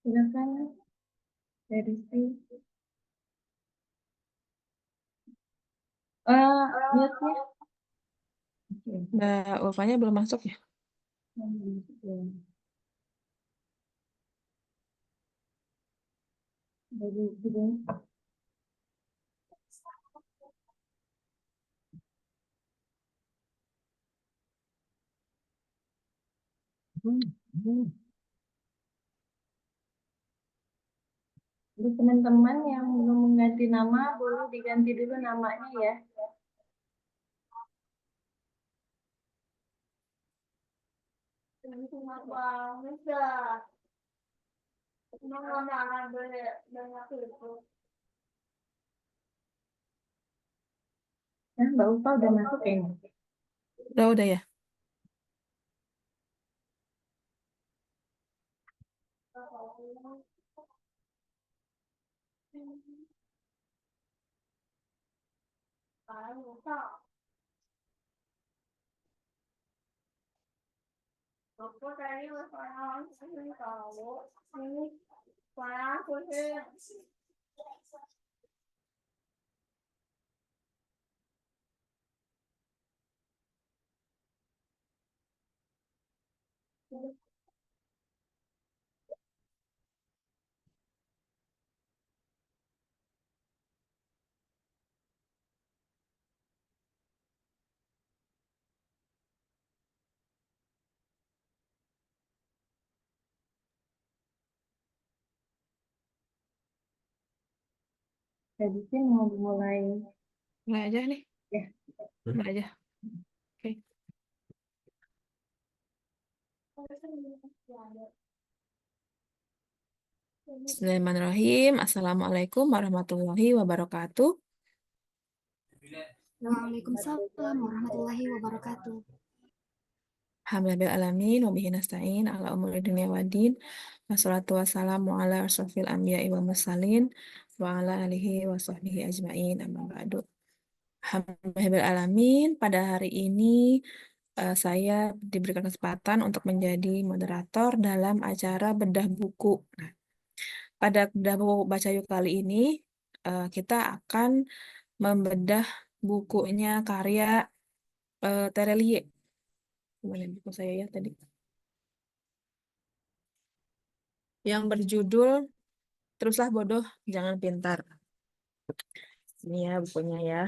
Silakan dari sini. Mute-nya. Oke. Mbak Ulfanya belum masuk ya? Dari sini. Jadi teman-teman yang belum mengganti nama, boleh diganti dulu namanya ya. Cuma banget dah. Nama banyak itu. Nah, Mbak Ulfa udah masuk ya? Udah ya? Aku tadi masalah sini tahu. Ini parah aku sih. Jadi sih mau dimulai Mulai aja nih. ya. Mulai aja. Oke. Bismillahirrahmanirrahim. Assalamualaikum warahmatullahi wabarakatuh. Waalaikumsalam warahmatullahi wabarakatuh. Alhamdulillah alamin wa bihi nasta'in ala umuri dunya waddin. Wassalatu wassalamu ala asyrofil anbiya'i wal mursalin wa ala alihi wa sahbihi ajmain amma ba'du. Alhamdulillah alamin, pada hari ini saya diberikan kesempatan untuk menjadi moderator dalam acara bedah buku. Nah, pada bedah buku baca yuk kali ini kita akan membedah bukunya karya Terelie. Gimana buku saya ya tadi? Yang berjudul Teruslah Bodoh, Jangan Pintar. Ini ya bukunya ya.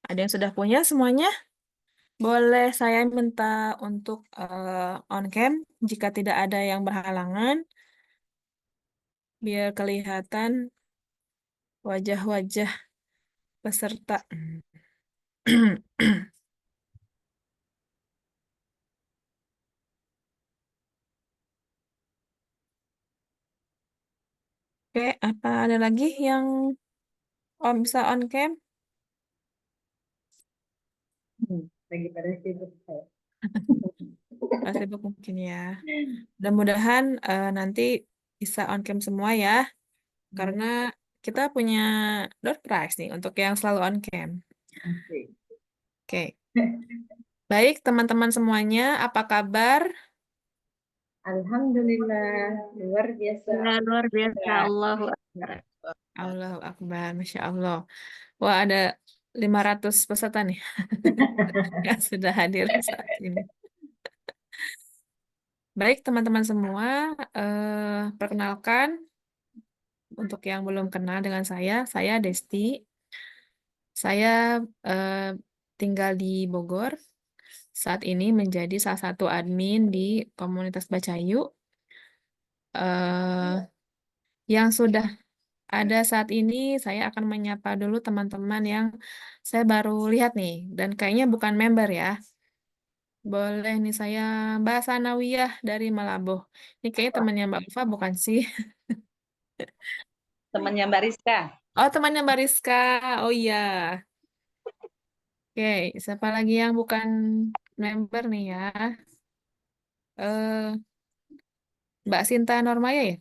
Ada yang sudah punya semuanya? Boleh saya minta untuk on cam jika tidak ada yang berhalangan, biar kelihatan wajah-wajah peserta. Oke, apa ada lagi yang bisa on cam? Lagi pada sibuk saya. Pasti mungkin ya. Mudah-mudahan nanti bisa on cam semua ya, karena kita punya door prize nih untuk yang selalu on cam. Oke, baik teman-teman semuanya, apa kabar? Alhamdulillah, luar biasa. Ya, luar biasa. Allahu Akbar. Allahu Akbar, Masya Allah. Wah, ada 500 peserta nih yang sudah hadir saat ini. Baik, teman-teman semua, perkenalkan untuk yang belum kenal dengan saya Desti. Saya eh, tinggal di Bogor. Saat ini menjadi salah satu admin di komunitas Bacayu eh, yang sudah ada saat ini. Saya akan menyapa dulu teman-teman yang saya baru lihat nih, dan kayaknya bukan member ya. Boleh nih saya Mbak Sanawiyah dari Malaboh. Ini kayaknya temannya Mbak Ulfa bukan sih? Temannya Mbak Rizka. Oh, temannya Mbak Rizka. Oh iya. Oke, siapa lagi yang bukan member nih ya? Eh, Mbak Sinta Normaya ya?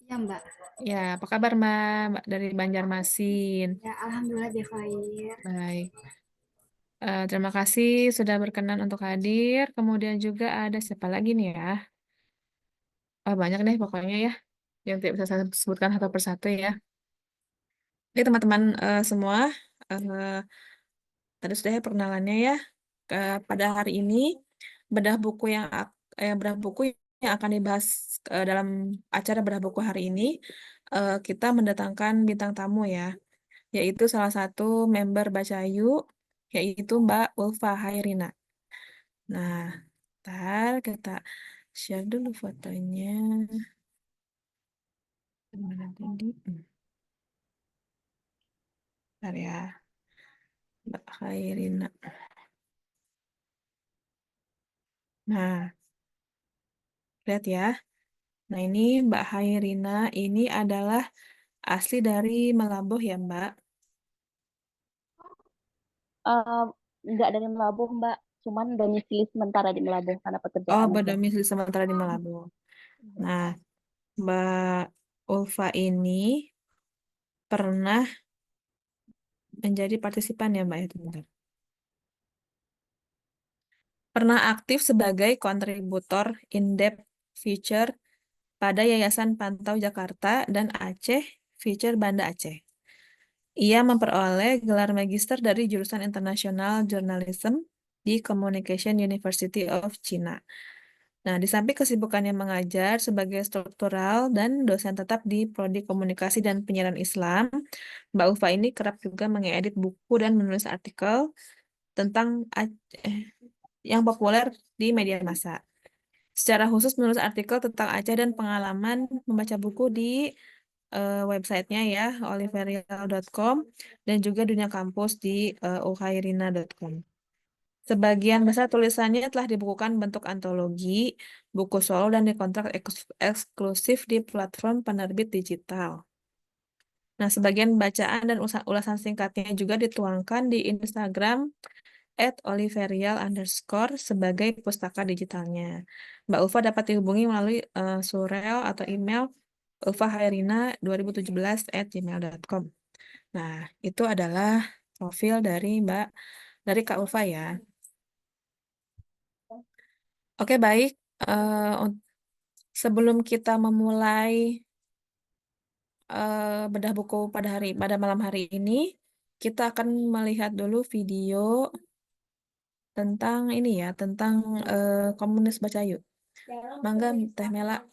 Ya, Mbak. Ya, apa kabar Mbak? Mbak dari Banjarmasin. Ya, alhamdulillah dia khair. Baik. Terima kasih sudah berkenan untuk hadir. Kemudian juga ada siapa lagi nih ya? Banyak deh pokoknya ya, yang tidak bisa saya sebutkan satu persatu ya. Oke teman-teman semua, eh, tadi sudah ya perkenalannya ya. Pada hari ini bedah buku bedah buku yang akan dibahas dalam acara bedah buku hari ini, kita mendatangkan bintang tamu ya, yaitu salah satu member Bacayu, yaitu Mbak Ulfa Hairina. Nah, ntar kita share dulu fotonya. Mana tadi? Bentar ya, Mbak Hairina. Nah, lihat ya. Nah, ini Mbak Hairina ini adalah asli dari Melabuh ya, Mbak. Eh, nggak dari Melabuh, Mbak. Cuman domisili sementara di Melabuh karena Oh, pekerjaan aja. berdomisili sementara di Melabuh. Nah, Mbak Ulfa ini pernah menjadi partisipan ya, Mbak, ya, sebentar. Pernah aktif sebagai kontributor in-depth feature pada Yayasan Pantau Jakarta dan Aceh Feature Banda Aceh. Ia memperoleh gelar magister dari jurusan International Journalism di Communication University of China. Nah, di samping kesibukannya mengajar sebagai struktural dan dosen tetap di Prodi Komunikasi dan Penyiaran Islam, Mbak Ufa ini kerap juga mengedit buku dan menulis artikel tentang yang populer di media massa. Secara khusus menulis artikel tentang Aceh dan pengalaman membaca buku di websitenya ya, oliverial.com, dan juga dunia kampus di uhairina.com. Sebagian besar tulisannya telah dibukukan bentuk antologi, buku solo, dan dikontrak eksklusif di platform penerbit digital. Nah, sebagian bacaan dan ulasan singkatnya juga dituangkan di Instagram @oliverial_ sebagai pustaka digitalnya. Mbak Ulfa dapat dihubungi melalui surel atau email ulfahairina2017@gmail.com. Nah, itu adalah profil dari Kak Ulfa ya. Oke, baik. Sebelum kita memulai bedah buku pada malam hari ini, kita akan melihat dulu video tentang ini ya, tentang komunis Bacayu. Mangga Teh Mela.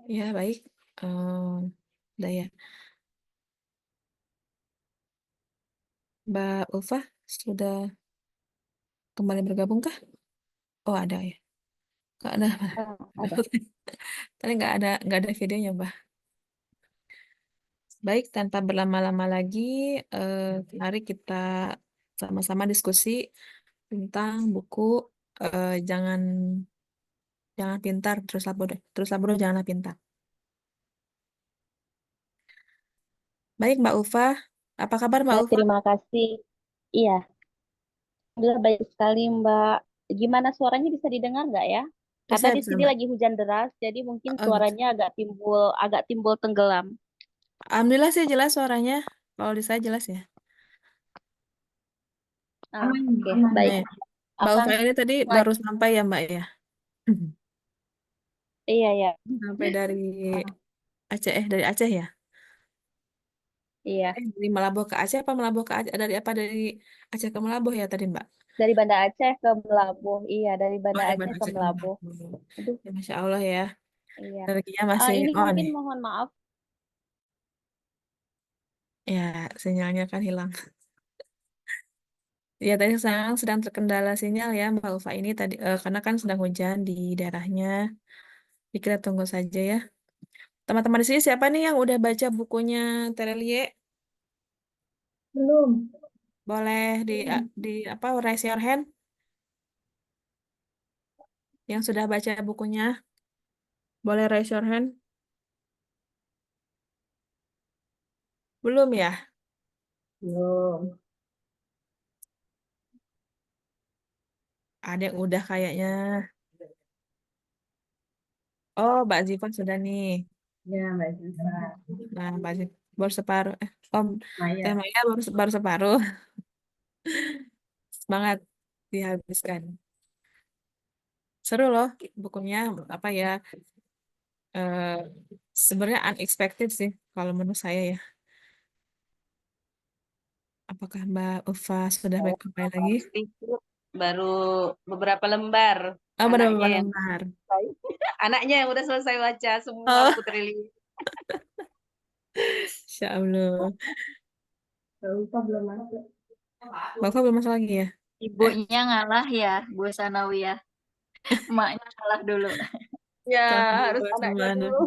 Ya, baik. Udah ya. Mbak Ulfa sudah kembali bergabung kah? Oh, ada ya. Nggak ada. Ada. Tadi nggak ada videonya, Mbak. Baik, tanpa berlama-lama lagi, mari kita sama-sama diskusi tentang buku jangan jangan pintar terus bodoh janganlah pintar. Baik, Mbak Ulfa, apa kabar Mbak Ya, Ulfa? terima kasih. Iya, alhamdulillah baik sekali, Mbak. Gimana suaranya bisa didengar nggak ya? Karena di Bisa, sini Mbak. lagi hujan deras, jadi mungkin Bisa. suaranya agak timbul tenggelam. Alhamdulillah sih jelas suaranya. Kalau di saya jelas ya. Ah, oke, Aman. baik. Nah, Mbak Akan Ulfa ini tadi baru sampai ya, Mbak ya? Iya, ya. Sampai dari Aceh ya? Iya. Dari Melabuh ke Aceh apa Melabuh ke Aceh? Dari Aceh ke Melabuh ya tadi, Mbak? Dari Banda Aceh ke Melabuh. Iya, dari Oh, Banda dari Aceh ke Aceh ke Melabuh. Melabuh. Aduh, Ya, Masya Allah ya. Iya. Energinya masih Ini on mungkin nih. mohon maaf. Ya, sinyalnya kan hilang. Ya, tadi sekarang sedang terkendala sinyal ya, Mbak Ulfa ini tadi karena kan sedang hujan di daerahnya. Jadi kita tunggu saja ya. Teman-teman di sini siapa nih yang udah baca bukunya Terelie? Belum. Boleh di apa raise your hand yang sudah baca bukunya? Boleh raise your hand? Belum ya? Belum. Ada yang udah kayaknya. Oh, Mbak Ziva sudah nih. Ya, Mbak Ziva. Nah, Mbak Ziva baru separuh. Om, Teh Maya. Maya baru separuh. Semangat dihabiskan. Seru loh bukunya. Apa ya? eh, Sebenarnya unexpected sih kalau menurut saya ya. Apakah Mbak Ufa sudah Oh, kembali lagi? itu baru beberapa lembar. Oh, Anaknya benar yang lembar. anaknya yang udah selesai baca semua Oh, buku Triliun. Insya Allah. Mbak Ulfa belum masuk. Mbak Ufa belum masuk lagi ya? Ibunya ngalah ya, Bu Sanawiyah. Emaknya ngalah dulu. Ya, Kamu harus sama anaknya anak. dulu.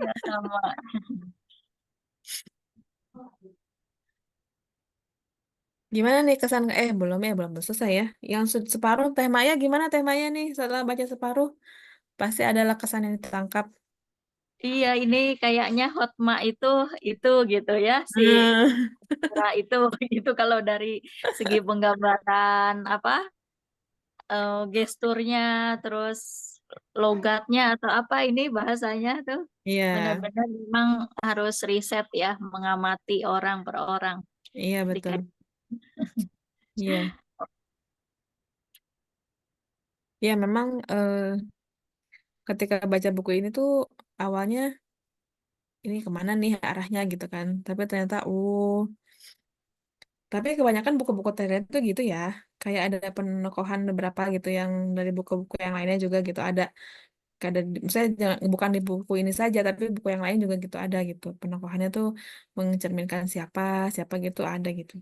Ya, sama. Gimana nih kesan belum selesai ya. Yang separuh Teh Maya gimana Teh Maya nih setelah baca separuh pasti adalah kesan yang ditangkap. Iya, ini kayaknya Hotma itu gitu ya, si Hmm, Kura itu itu kalau dari segi penggambaran apa gesturnya terus logatnya atau apa ini bahasanya tuh iya, benar-benar memang harus riset ya, mengamati orang per orang. iya betul. Dikaji. Iya, iya memang ketika baca buku ini tuh awalnya ini kemana nih arahnya gitu kan. Tapi ternyata tapi kebanyakan buku-buku Taiwan itu gitu ya. Kayak ada penokohan beberapa gitu yang dari buku-buku yang lainnya juga gitu ada. Misalnya bukan di buku ini saja, tapi buku yang lain juga gitu ada gitu. Penokohannya tuh mencerminkan siapa, siapa gitu ada gitu.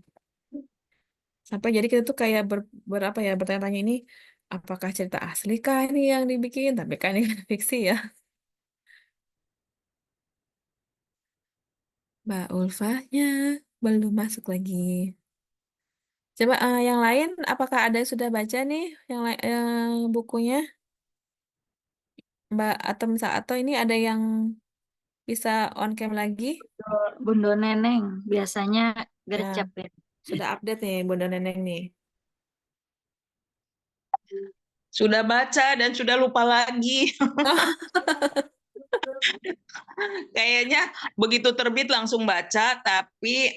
Sampai jadi kita tuh kayak berapa ya bertanya-tanya ini apakah cerita asli kah ini yang dibikin? Tapi kan ini kan fiksi ya. Mbak Ulfanya belum masuk lagi. Coba yang lain, apakah ada yang sudah baca nih yang bukunya Mbak atau misal atau ini ada yang bisa on cam lagi? Bundo Neneng biasanya Ya, gercep ya. sudah update nih Bunda Neneng nih. Sudah baca dan sudah lupa lagi. Kayaknya begitu terbit langsung baca, tapi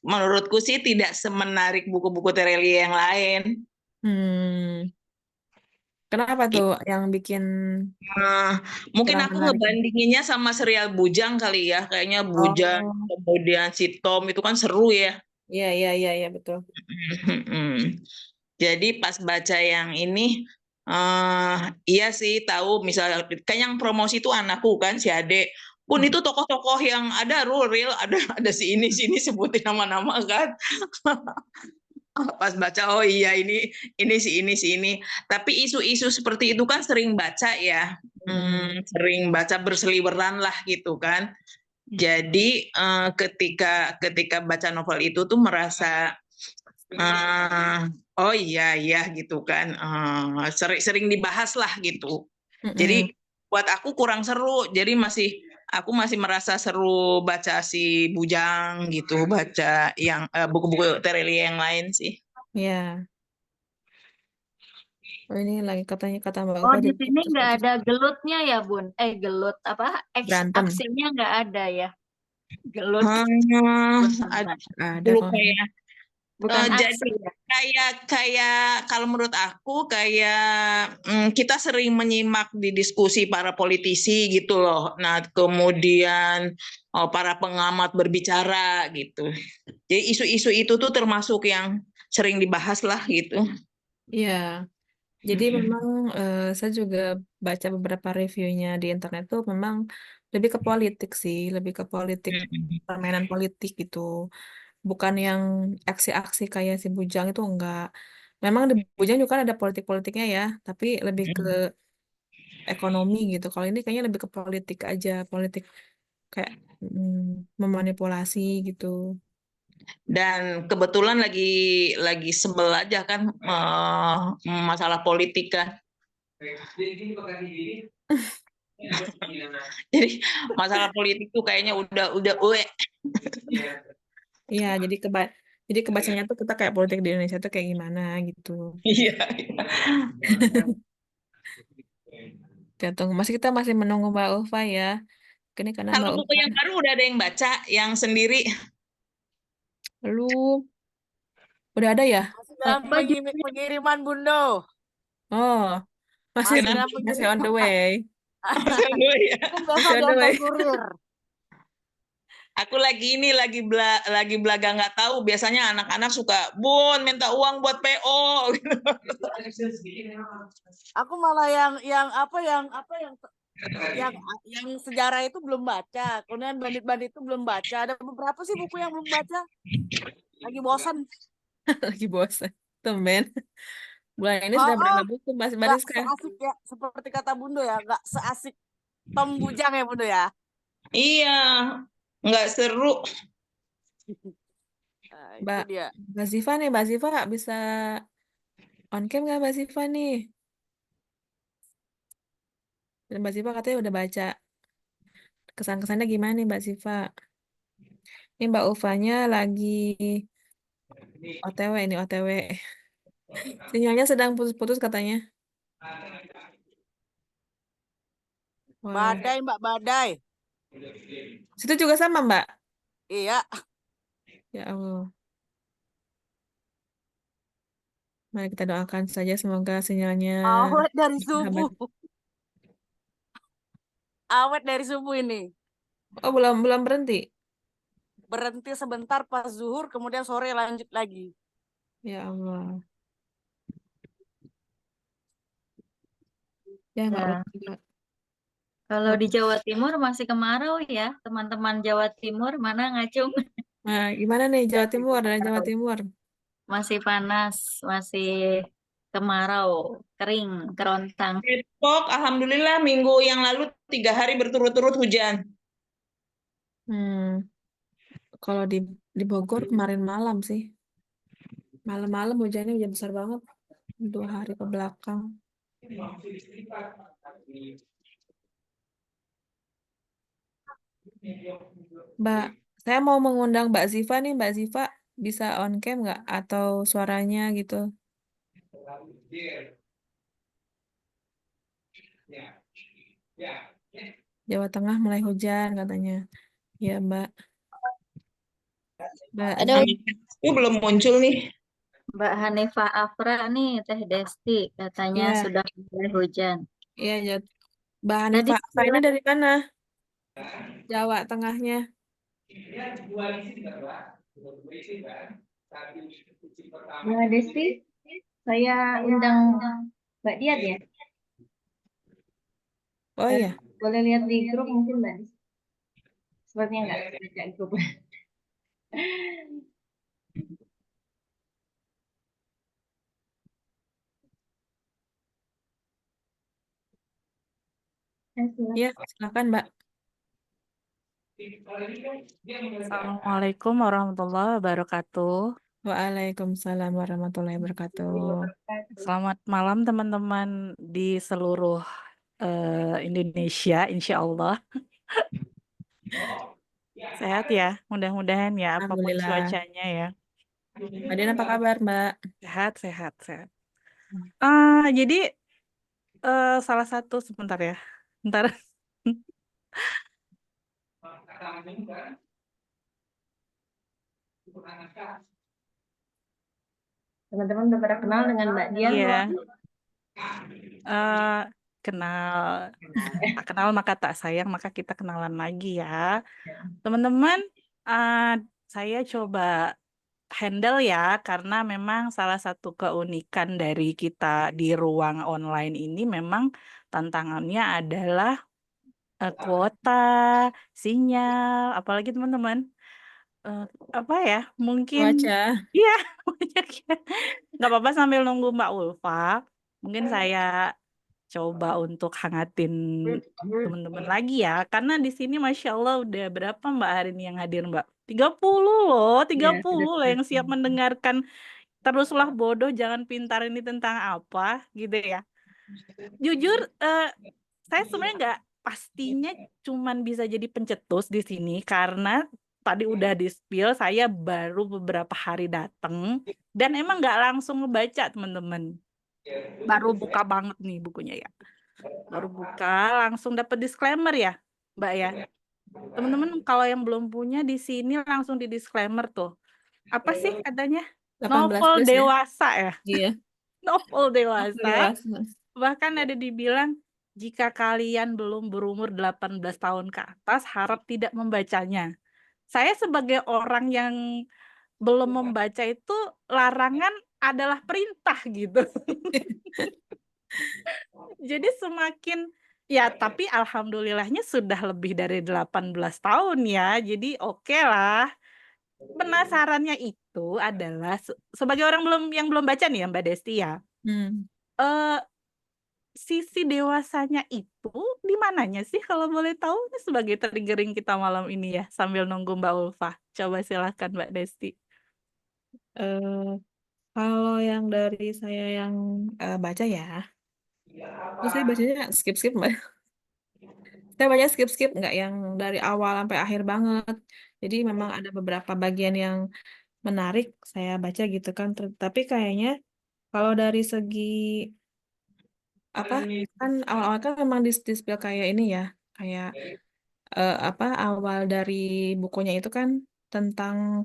menurutku sih tidak semenarik buku-buku Terelie yang lain. Hmm, kenapa tuh yang bikin Mungkin kurang aku menarik? ngebandinginnya sama serial Bujang kali ya. Kayaknya Bujang, Oh, kemudian si Tom itu kan seru ya. iya iya iya iya betul. Jadi pas baca yang ini, iya sih tahu misalnya kan yang promosi itu anakku kan si Ade. Pun itu tokoh-tokoh yang ada real ada si ini sebutin nama-nama kan. Pas baca oh iya ini si ini si ini. Tapi isu-isu seperti itu kan sering baca ya. Sering baca berseliweran lah gitu kan. Jadi ketika baca novel itu tuh merasa oh iya iya gitu kan. Sering dibahas lah gitu. Mm-mm. Jadi buat aku kurang seru. Jadi aku masih merasa seru baca si Bujang gitu, baca yang buku-buku Terelie yang lain sih. Iya. Oh ini lagi katanya kata Mbak Oh, Ufa di di sini nggak putus-putus ada gelutnya ya, Bun? Gelut apa? berantem. Aksinya nggak ada ya? Gelut Ada Ada kok. lupa ya. bukan Jadi aksi ya? kayak kalau menurut aku kayak kita sering menyimak di diskusi para politisi gitu loh. Nah, kemudian para pengamat berbicara gitu. Jadi isu-isu itu tuh termasuk yang sering dibahas lah gitu. Iya. Jadi memang saya juga baca beberapa reviewnya di internet tuh memang lebih ke politik sih, lebih ke politik, permainan politik gitu. Bukan yang aksi-aksi kayak si Bujang itu enggak. Memang di Bujang juga kan ada politik-politiknya ya, tapi lebih ke ekonomi gitu. Kalau ini kayaknya lebih ke politik aja, politik kayak memanipulasi gitu. Dan kebetulan lagi sebel aja kan masalah politik kan. Jadi masalah politik tuh kayaknya udah Iya, jadi kebacanya tuh kita kayak politik di Indonesia tuh kayak gimana gitu. Iya. Kita masih menunggu Mbak Ulfa ya. Ini karena Kalau Mbak buku Ulfa yang baru udah ada yang baca, yang sendiri. belum, udah ada ya? Masih dalam Apa pengiriman Bundo. Oh, masih Masih dalam masih on the pengiriman. way. Ya. Kan biasa Masih on the diantar way. kurir. Aku lagi belaga nggak tahu. Biasanya anak-anak suka, Bun, minta uang buat PO. Aku malah yang sejarah itu belum baca. Kemudian bandit-bandit itu belum baca. Ada beberapa sih buku yang belum baca. Lagi bosan. Lagi bosan. Tumben. Bulan ini sudah berapa buku Mbak Nggak Rizka? seasik ya, seperti kata Bundo ya, nggak seasik Tom Bujang ya Bundo ya. Iya, nggak seru. Nah, Mbak itu dia. Mbak Ziva nih, Mbak Ziva bisa on cam nggak Mbak Ziva nih? Dan Mbak Ziva katanya udah baca. Kesan-kesannya gimana nih Mbak Ziva? Ini Mbak Ulfanya lagi OTW ini OTW. Sinyalnya sedang putus-putus katanya. Wah, Badai Mbak, badai. situ juga sama Mbak. Iya. Ya Allah. Mari kita doakan saja semoga sinyalnya Awet dari bersahabat. subuh. Awet dari subuh ini. Oh, belum berhenti. Berhenti sebentar pas zuhur, kemudian sore lanjut lagi. Ya Allah. Ya nggak Ya. apa-apa. Kalau di Jawa Timur masih kemarau ya, teman-teman Jawa Timur, mana Ngacung? Nah, gimana nih Jawa Timur? Ada Jawa Timur. Masih panas, masih kemarau, kering, kerontang. Depok, alhamdulillah minggu yang lalu 3 hari berturut-turut hujan. Kalau di Bogor kemarin malam sih. Malam-malam hujannya hujan besar banget. 2 hari ke belakang. Mbak, saya mau mengundang Mbak Ziva nih. Mbak Ziva bisa on cam nggak? Atau suaranya gitu? Jawa Tengah mulai hujan katanya. Ya Mbak. Mbak Aduh, Itu belum muncul nih. Mbak Hanifah Afra nih, Teh Desti, katanya Iya. sudah mulai hujan. Iya, Mbak Tadi Hanifah Afra ini dari mana? Jawa Tengahnya. Mbak Desti, saya undang Mbak Diat ya. Oh iya. Boleh lihat di grup mungkin Mbak Desti. Sepertinya nggak baca grup. Iya, silakan Mbak. Assalamualaikum warahmatullahi wabarakatuh. Waalaikumsalam warahmatullahi wabarakatuh. Selamat malam teman-teman di seluruh Indonesia, insya Allah. Sehat ya, mudah-mudahan ya, apapun Alhamdulillah. cuacanya ya. Mbak Dian apa kabar Mbak? Sehat. Jadi salah satu sebentar ya, bentar. Teman-teman udah pada kenal dengan Mbak Dian Iya. belum? Kenal maka tak sayang, maka kita kenalan lagi ya. Teman-teman, saya coba handle ya, karena memang salah satu keunikan dari kita di ruang online ini memang tantangannya adalah kuota, sinyal, apalagi teman-teman. Apa ya? Mungkin Cuaca. iya banyak ya. Nggak apa-apa sambil nunggu Mbak Ulfa. Mungkin saya coba untuk hangatin teman-teman lagi ya, karena di sini Masya Allah udah berapa Mbak hari ini yang hadir Mbak? 30 loh, Ya, 30 loh yang siap mendengarkan teruslah bodoh jangan pintar ini tentang apa gitu ya. Jujur, saya sebenarnya nggak pastinya cuman bisa jadi pencetus di sini karena tadi udah di-spill saya baru beberapa hari datang dan emang nggak langsung ngebaca teman-teman. Baru buka banget nih bukunya ya. Baru buka langsung dapat disclaimer ya, Mbak ya. Teman-teman kalau yang belum punya di sini langsung di disclaimer tuh. Apa sih katanya? 18 Novel plus ya. dewasa ya. Iya. Novel dewasa. Dewasa. Bahkan ada dibilang jika kalian belum berumur 18 tahun ke atas harap tidak membacanya. Saya sebagai orang yang belum membaca itu larangan adalah perintah gitu. Jadi semakin ya tapi alhamdulillahnya sudah lebih dari 18 tahun ya. Jadi oke lah. Penasarannya itu adalah sebagai orang yang belum baca nih ya Mbak Desti ya. Hmm. Eh sisi dewasanya itu di mananya sih kalau boleh tahu? Ini sebagai triggering kita malam ini ya sambil nunggu Mbak Ulfa. Coba silahkan Mbak Desti. Eh, kalau yang dari saya yang baca ya, terus saya bacanya skip-skip Mbak. Saya baca skip-skip, nggak yang dari awal sampai akhir banget. Jadi memang ada beberapa bagian yang menarik saya baca gitu kan. Tapi kayaknya kalau dari segi apa kan awal-awal kan memang di-spill kayak ini ya, kayak apa awal dari bukunya itu kan tentang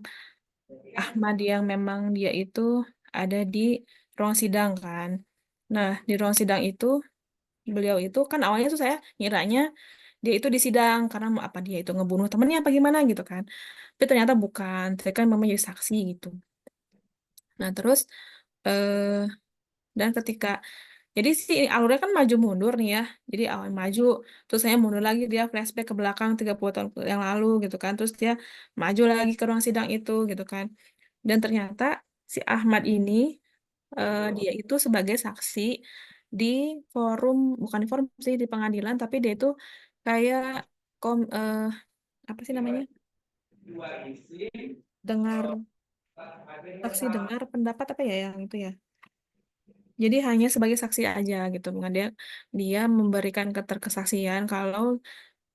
Ahmad yang memang dia itu ada di ruang sidang kan. Nah, di ruang sidang itu beliau itu kan awalnya tuh saya ngiranya dia itu di sidang karena mau apa dia itu ngebunuh temennya apa gimana gitu kan. Tapi ternyata bukan, saya kan memang jadi saksi gitu. Nah, terus eh dan ketika jadi si alurnya kan maju mundur nih ya. Jadi awal maju, terus saya mundur lagi dia flashback ke belakang 30 tahun yang lalu gitu kan. Terus dia maju lagi ke ruang sidang itu gitu kan. Dan ternyata si Ahmad ini dia itu sebagai saksi di forum, bukan di forum sih di pengadilan, tapi dia itu kayak apa sih namanya? Dengar saksi dengar pendapat apa ya yang itu ya. Jadi hanya sebagai saksi aja gitu. Bukan dia memberikan keterkesaksian kalau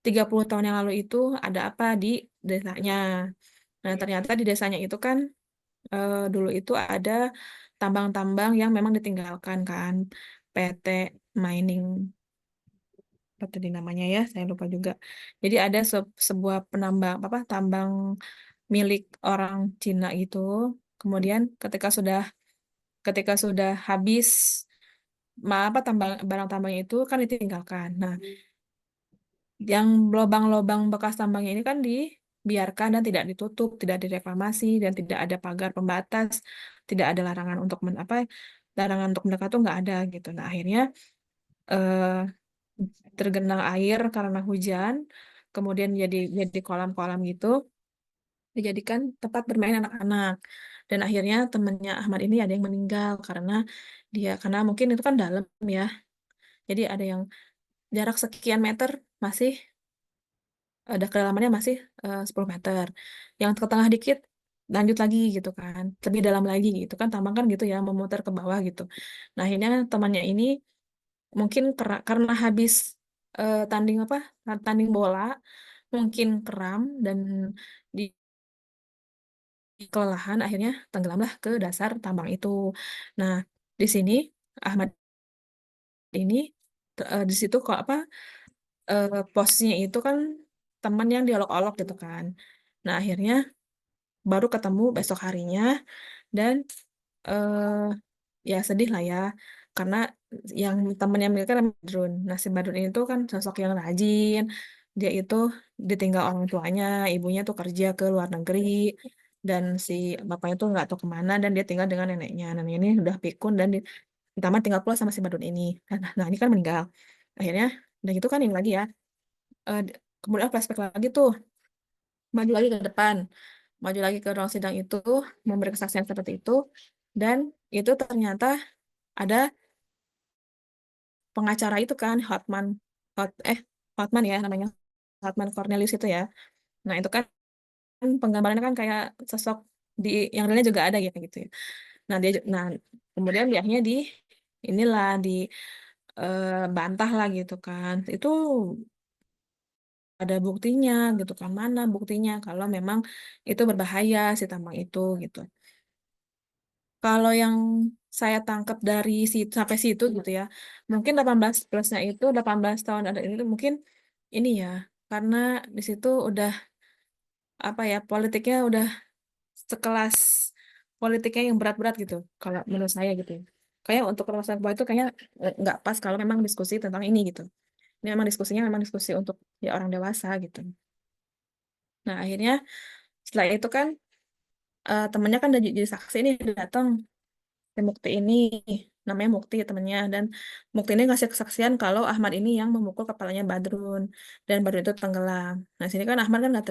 30 tahun yang lalu itu ada apa di desanya. Nah, ternyata di desanya itu kan dulu itu ada tambang-tambang yang memang ditinggalkan kan. PT Mining apa tadi namanya ya, saya lupa juga. Jadi ada sebuah penambang apa tambang milik orang Cina itu. Kemudian ketika sudah habis apa barang tambangnya itu kan ditinggalkan. Nah, yang lubang-lubang bekas tambangnya ini kan dibiarkan dan tidak ditutup, tidak direklamasi dan tidak ada pagar pembatas, tidak ada larangan untuk larangan untuk mendekat tuh nggak ada gitu. Nah, akhirnya eh, tergenang air karena hujan, kemudian jadi kolam-kolam gitu, dijadikan tempat bermain anak-anak. Dan akhirnya temannya Ahmad ini ada yang meninggal karena mungkin itu kan dalam ya. Jadi ada yang jarak sekian meter masih ada kedalamannya masih 10 meter. Yang ke tengah dikit lanjut lagi gitu kan. Lebih dalam lagi gitu kan tambang kan gitu ya memutar ke bawah gitu. Nah, akhirnya temannya ini mungkin karena habis tanding bola mungkin kram dan di kelelahan akhirnya tenggelamlah ke dasar tambang itu. Nah, di sini Ahmad ini di situ kok apa posisinya itu kan teman yang diolok-olok gitu kan. Nah, akhirnya baru ketemu besok harinya dan eh ya sedih lah ya karena yang temennya mereka namanya Badrun. Nah, si Badrun ini tuh kan sosok yang rajin. Dia itu ditinggal orang tuanya, ibunya tuh kerja ke luar negeri. dan si bapaknya tuh nggak tahu kemana dan dia tinggal dengan neneknya. Nenek ini udah pikun dan ditambah tinggal pula sama si Badun ini. Nah ini kan meninggal. Akhirnya udah gitu kan ini lagi ya. Kemudian flashback lagi tuh, maju lagi ke depan, maju lagi ke ruang sidang itu, memberi kesaksian seperti itu, dan itu ternyata ada pengacara itu kan, Hotman ya namanya, Hotman Cornelius itu ya. Nah itu kan penggambarannya kan kayak sosok di yang realnya juga ada ya kayak gitu ya. Nah kemudian dia akhirnya inilah bantah lah gitu kan. Itu ada buktinya gitu kan, mana buktinya kalau memang itu berbahaya si tambang itu gitu. Kalau yang saya tangkap dari sampai situ gitu ya, mungkin 18 plusnya itu 18 tahun ada ini mungkin ini ya, karena di situ udah apa ya, politiknya udah sekelas politiknya yang berat-berat gitu, kalau menurut saya gitu ya. Kayak untuk permasalahan bawah itu kayaknya nggak pas kalau memang diskusi tentang ini gitu. Ini memang diskusinya memang diskusi untuk ya orang dewasa gitu. Nah akhirnya setelah itu kan temennya kan udah jadi saksi ini datang, si Mukti ini namanya Mukti temennya, dan Mukti ini ngasih kesaksian kalau Ahmad ini yang memukul kepalanya Badrun dan Badrun itu tenggelam. Nah sini kan Ahmad kan nggak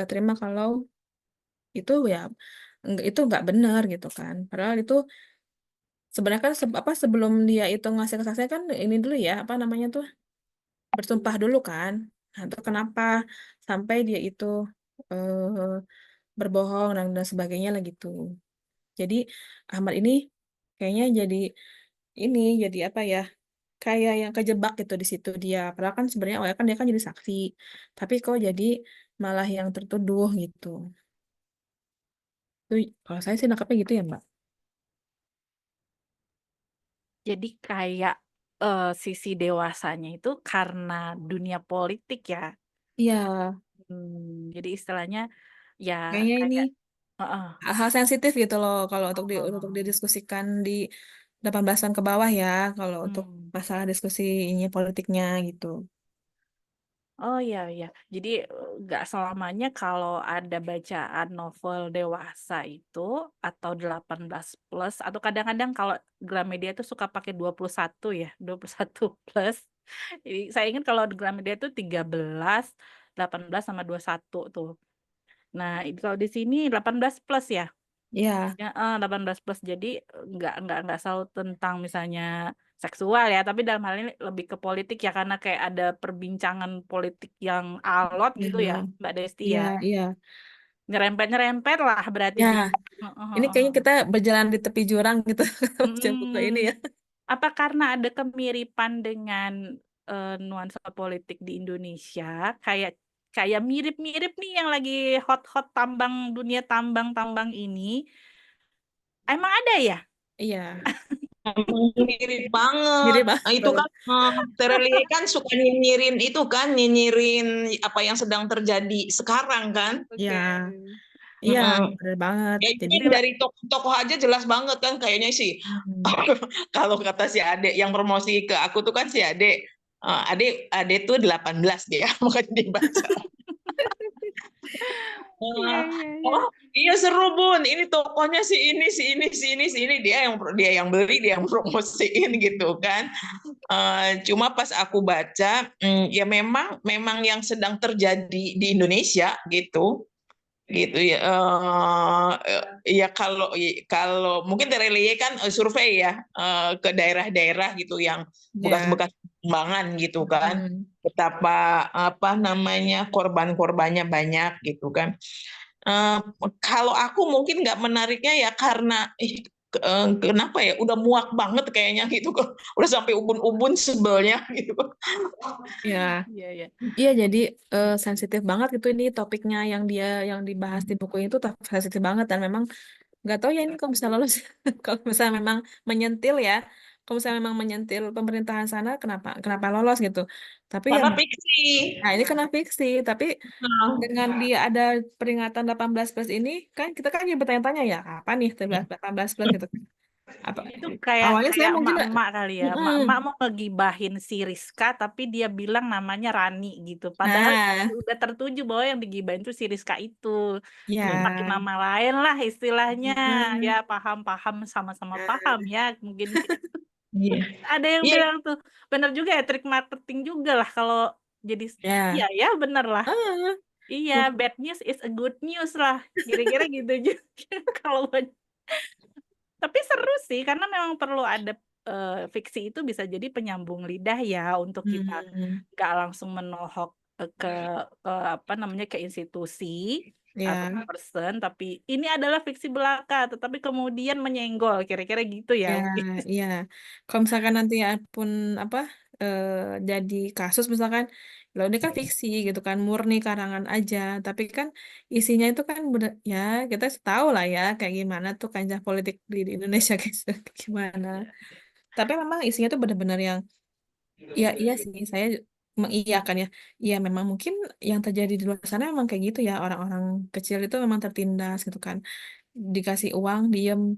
terima kalau itu ya itu nggak benar gitu kan. Padahal itu sebenarnya kan sebelum dia itu ngasih kesaksian kan ini dulu ya apa namanya tuh bersumpah dulu kan. Nah itu kenapa sampai dia itu eh, berbohong dan sebagainya lah gitu. Jadi Ahmad ini kayaknya jadi apa ya, kayak yang kejebak gitu di situ dia. Padahal kan sebenarnya awalnya kan dia kan jadi saksi, tapi kok jadi malah yang tertuduh gitu. Itu kalau saya sih nangkapnya gitu ya Mbak. Jadi kayak sisi dewasanya itu karena dunia politik ya. Iya, Jadi istilahnya ya kayaknya ini kayak heeh. hal sensitif gitu loh kalau untuk Oh. didiskusikan di 18 tahun ke bawah ya, kalau untuk Hmm. masalah diskusi ini politiknya gitu. Oh iya iya. Jadi nggak selamanya kalau ada bacaan novel dewasa itu atau 18 plus atau kadang-kadang kalau Gramedia itu suka pakai 21 ya, 21 plus. Jadi saya ingat kalau di Gramedia itu 13, 18 sama 21 tuh. Nah, kalau di sini 18 plus ya. Iya, Ya, 18 plus. Jadi nggak selalu tentang misalnya seksual ya, tapi dalam hal ini lebih ke politik ya karena kayak ada perbincangan politik yang alot gitu iya, ya, Mbak Desti iya, ya. iya. Nyerempet-nyerempet lah berarti Ya, di ini kayaknya kita berjalan di tepi jurang gitu baca buku ini ya. Apa karena ada kemiripan dengan nuansa politik di Indonesia, kayak kayak mirip-mirip nih yang lagi hot-hot dunia tambang-tambang ini. Emang ada ya? Iya, Mirip banget. mirip banget. Nah, itu kan Terelie kan suka nyinyirin itu kan, nyinyirin apa yang sedang terjadi sekarang kan. Iya, iya, Mm-mm. benar banget. Ya, Jadi, ini dari tokoh-tokoh aja jelas banget kan kayaknya sih. Kalau kata si Ade yang promosi ke aku tuh kan si Ade, Ade tuh 18 dia makanya dibaca. Iya, iya, iya. Oh iya seru Bun, ini tokohnya si ini si ini si ini si ini, dia yang beli, dia yang promosiin gitu kan. Cuma pas aku baca, ya memang yang sedang terjadi di Indonesia gitu ya. Ya kalau mungkin Terelie kan survei ya ke daerah-daerah gitu yang ya, bekas-bekas pengembangan gitu kan, betapa apa namanya korban-korbannya banyak gitu kan. Kalau aku mungkin nggak menariknya ya karena kenapa ya udah muak banget kayaknya gitu kok, udah sampai ubun-ubun sebelnya gitu. ya, Iya, iya. iya. Jadi sensitif banget gitu ini topiknya yang dibahas di buku itu sensitif banget dan memang nggak tahu ya ini kalau bisa lolos kalau misalnya memang menyentil ya, kalau misalnya memang menyentil pemerintahan sana kenapa lolos gitu. Tapi ya, Karena fiksi. nah ini kena fiksi. Tapi Nah, dengan dia ada peringatan 18 plus ini kan kita kan yang bertanya-tanya ya apa nih 18 plus gitu. Apa Itu kayak awalnya saya kayak mungkin emak-emak kali ya. mm-mm. Emak-emak mau ngegibahin si Rizka tapi dia bilang namanya Rani gitu. Padahal Nah, udah tertuju bahwa yang digibahin tuh si Rizka itu. Dia pakai ya. nama lain lah istilahnya. Mm-mm. Ya paham-paham sama-sama paham ya. Mungkin Iya. ada yang Iya, bilang tuh bener juga ya, trik marketing juga lah kalau jadi iya Ya. ya bener lah. Ah, Iya, bad news is a good news lah. Kira-kira gitu juga kalau tapi seru sih karena memang perlu ada fiksi itu bisa jadi penyambung lidah ya untuk kita nggak langsung menohok ke apa namanya ke institusi atau ya. person, tapi ini adalah fiksi belaka tetapi kemudian menyenggol kira-kira gitu ya. Ya, iya. Kalau misalkan nanti pun apa jadi kasus misalkan, loh ini kan fiksi gitu kan, murni karangan aja. Tapi kan isinya itu kan ya kita tahu lah ya kayak gimana tuh kancah politik di Indonesia guys, gimana. Tapi memang isinya tuh benar-benar yang, ya iya sih saya mengiyakan ya. Iya memang mungkin yang terjadi di luar sana memang kayak gitu ya, orang-orang kecil itu memang tertindas gitu kan. Dikasih uang, diem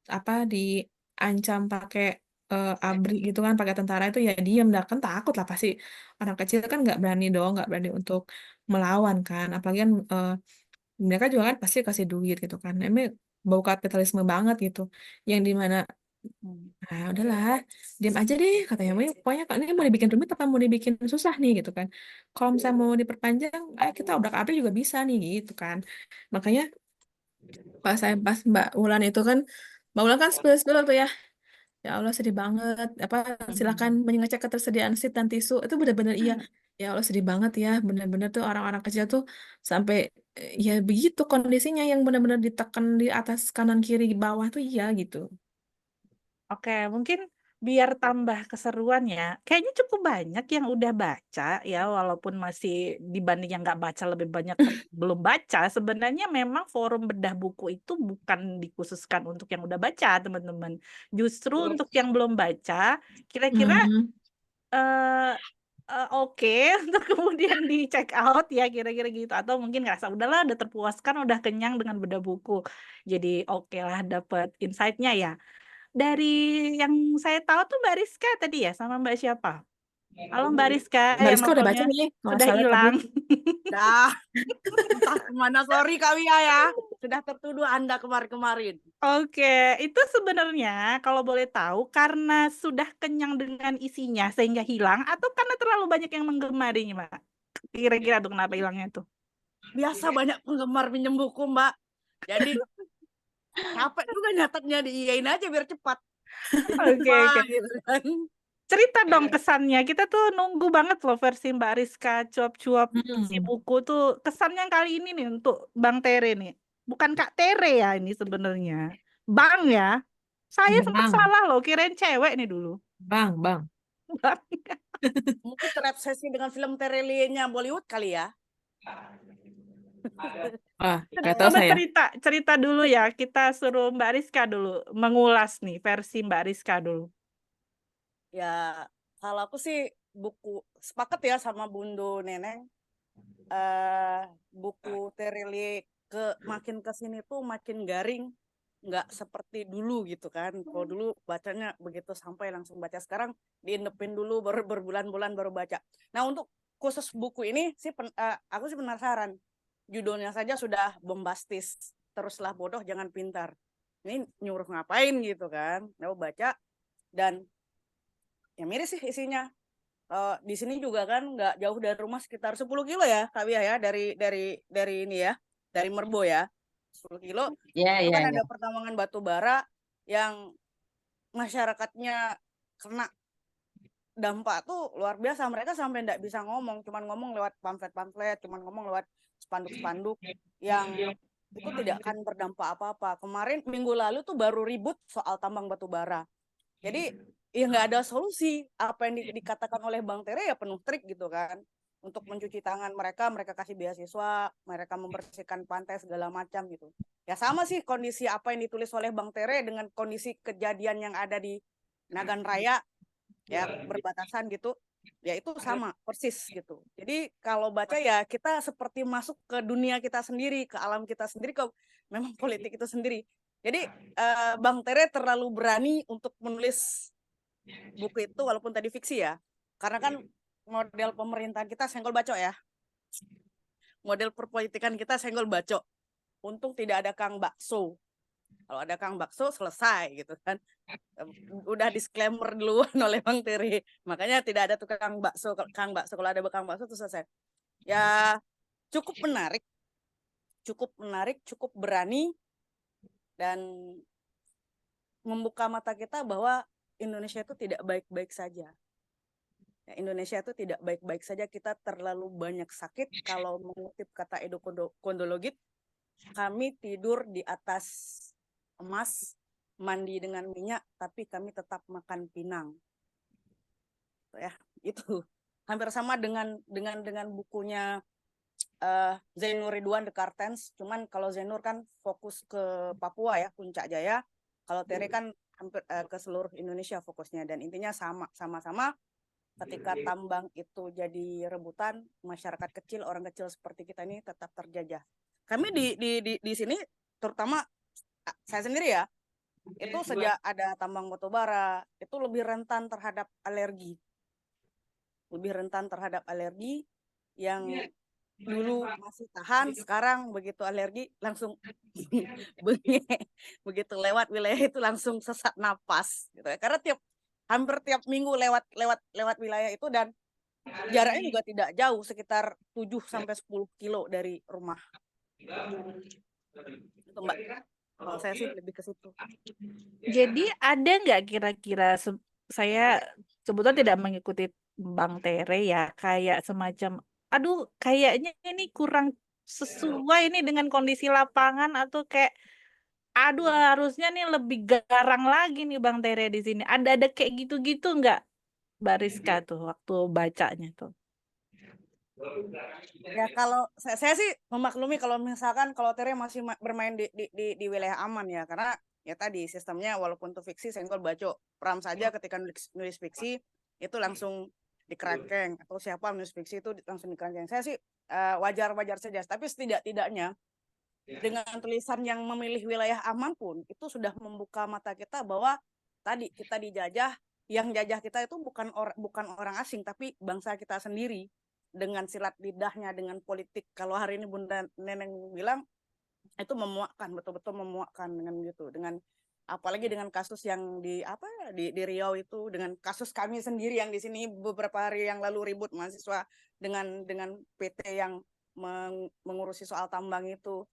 apa diancam pakai ABRI gitu kan, pakai tentara itu ya diem dah kan, takut lah pasti. Orang kecil kan nggak berani dong, nggak berani untuk melawan kan, apalagi kan mereka juga kan pasti kasih duit gitu kan, ini bau kapitalisme banget gitu, yang dimana nah udahlah diam aja deh katanya. Pokoknya kan ini mau dibikin rumit apa mau dibikin susah nih gitu kan, kalau misalnya mau diperpanjang kita udah ke ABRI juga bisa nih gitu kan. Makanya pas Mbak Wulan itu kan, Mbak Wulan kan spill tuh ya. Ya Allah sedih banget. Apa silakan mengecek ketersediaan seat dan tisu. Itu benar-benar iya. Ya Allah sedih banget ya. Benar-benar tuh orang-orang kecil tuh sampai ya begitu kondisinya, yang benar-benar ditekan di atas kanan kiri bawah tuh iya gitu. Oke, mungkin biar tambah keseruan ya. Kayaknya cukup banyak yang udah baca ya, walaupun masih dibanding yang nggak baca lebih banyak yang belum baca. Sebenarnya memang forum bedah buku itu bukan dikhususkan untuk yang udah baca, teman-teman. Justru untuk yang belum baca, kira-kira Hmm. eh oke untuk kemudian di check out ya kira-kira gitu, atau mungkin ngerasa udahlah udah terpuaskan udah kenyang dengan bedah buku, jadi oke lah dapat insight-nya ya. Dari yang saya tahu tuh Mbak Rizka tadi ya sama Mbak siapa? Halo Mbak Rizka Mbak yang Rizka udah baca novelnya nih, kalau nggak sudah salah tadi. hilang. Dah, entah kemana, sorry Kak Wia ya. Sudah tertuduh Anda kemarin-kemarin. Oke, itu sebenarnya kalau boleh tahu karena sudah kenyang dengan isinya sehingga hilang atau karena terlalu banyak yang menggemarinya, Mbak? Kira-kira tuh kenapa hilangnya tuh? Biasa banyak penggemar pinjem buku, Mbak. Jadi capek juga nyatetnya, diiyain aja biar cepat. Oke, Wah, oke. gitu kan. Cerita dong kesannya. Kita tuh nunggu banget loh versi Mbak Rizka cuap-cuap si buku tuh. Kesannya kali ini nih untuk Bang Tere nih. Bukan Kak Tere ya ini sebenarnya. Bang ya. Saya sempat Bang, salah loh, kirain cewek nih dulu. bang. Bang. Mungkin terobsesi dengan film Terelie-nya Bollywood kali ya. Nggak tahu Coba saya. cerita dulu ya. Kita suruh Mbak Rizka dulu mengulas nih versi Mbak Rizka dulu. Ya, kalau aku sih buku sepakat ya sama Bundo Neneng. Buku Terelie makin ke sini tuh makin garing, nggak seperti dulu gitu kan. Kalau dulu bacanya begitu sampai langsung baca, sekarang diindepin dulu baru berbulan-bulan baru baca. Nah, untuk khusus buku ini sih aku sih penasaran. Judulnya saja sudah bombastis. Teruslah bodoh jangan pintar. Ini nyuruh ngapain gitu kan. Mau baca dan ya miris sih isinya. Di sini juga kan nggak jauh dari rumah, sekitar 10 kilo ya Kak Wia ya, dari ini ya, dari Merbo ya, 10 kilo. Itu kan ada pertambangan batu bara yang masyarakatnya kena dampak tuh luar biasa. Mereka sampai nggak bisa ngomong, cuman ngomong lewat pamflet-pamflet, cuman ngomong lewat spanduk-spanduk yang itu tidak akan berdampak apa-apa. Kemarin minggu lalu tuh baru ribut soal tambang batu bara. Jadi ya nggak ada solusi. Apa yang dikatakan oleh Bang Tere ya penuh trik gitu kan. Untuk mencuci tangan mereka kasih beasiswa, mereka membersihkan pantai segala macam gitu. Ya sama sih kondisi apa yang ditulis oleh Bang Tere dengan kondisi kejadian yang ada di Nagan Raya, ya berbatasan gitu. Ya itu sama persis gitu. Jadi kalau baca ya kita seperti masuk ke dunia kita sendiri, ke alam kita sendiri, ke memang politik itu sendiri. Jadi Bang Tere terlalu berani untuk menulis buku itu walaupun tadi fiksi ya. Karena kan model pemerintahan kita senggol bacok ya. Model perpolitikan kita senggol bacok. Untung tidak ada Kang Bakso. Kalau ada Kang Bakso selesai gitu kan. Udah disclaimer duluan oleh Bang Tere. Makanya tidak ada tukang bakso. Kang Bakso, kalau ada Kang Bakso itu selesai. Ya cukup menarik, cukup berani, dan membuka mata kita bahwa Indonesia itu tidak baik-baik saja. Ya, Indonesia itu tidak baik-baik saja, kita terlalu banyak sakit. Kalau mengutip kata Edo Kondologit, kami tidur di atas emas, mandi dengan minyak, tapi kami tetap makan pinang. Ya, itu hampir sama dengan bukunya Zainur Ridwan The Kartens. Cuman kalau Zainur kan fokus ke Papua ya, Puncak Jaya. Kalau Tere kan hampir ke seluruh Indonesia fokusnya, dan intinya sama-sama ketika tambang itu jadi rebutan, masyarakat kecil, orang kecil seperti kita ini tetap terjajah. Kami di sini, terutama saya sendiri ya, itu sejak ada tambang batubara itu lebih rentan terhadap alergi. Yang dulu masih tahan, sekarang begitu alergi langsung bengek, begitu lewat wilayah itu langsung sesak napas gitu ya. Karena hampir tiap minggu lewat wilayah itu, dan jaraknya juga tidak jauh, sekitar 7-10 kilo dari rumah. Itu Mbak, kalau saya sih lebih ke situ. Jadi ada nggak kira-kira, saya sebetulnya tidak mengikuti Bang Tere ya, kayak semacam, aduh kayaknya ini kurang sesuai nih dengan kondisi lapangan, atau kayak, aduh harusnya nih lebih garang lagi nih Bang Tere di sini. Ada kayak gitu-gitu nggak, Mbak Rizka tuh waktu bacanya tuh? Ya kalau saya sih memaklumi kalau misalkan kalau Tere masih bermain di wilayah aman ya, karena ya tadi sistemnya walaupun itu fiksi senggol bacok, Pram saja ketika nulis fiksi itu langsung dikerangkeng, atau siapa nulis fiksi itu langsung dikerangkeng. Saya sih wajar-wajar saja, tapi setidak-tidaknya dengan tulisan yang memilih wilayah aman pun itu sudah membuka mata kita bahwa tadi kita dijajah, yang jajah kita itu bukan orang asing, tapi bangsa kita sendiri, dengan silat lidahnya, dengan politik. Kalau hari ini Bunda Neneng bilang itu memuakkan, betul-betul memuakkan dengan gitu, dengan apalagi dengan kasus yang di Riau itu, dengan kasus kami sendiri yang di sini beberapa hari yang lalu ribut mahasiswa dengan PT yang mengurusi soal tambang itu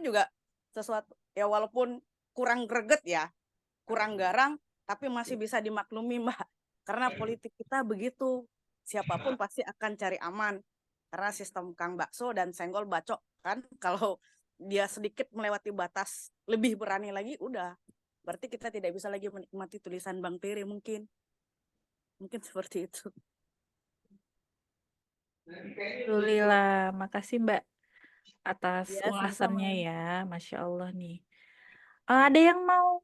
juga sesuatu ya, walaupun kurang greget ya, kurang garang, tapi masih bisa dimaklumi Mbak, karena politik kita begitu, siapapun pasti akan cari aman, karena sistem Kang Bakso dan senggol bacok kan, kalau dia sedikit melewati batas lebih berani lagi, udah berarti kita tidak bisa lagi menikmati tulisan Bang Tere, mungkin seperti itu. Alhamdulillah, makasih Mbak atas Ya, ulasannya ya, Masya Allah nih. Ada yang mau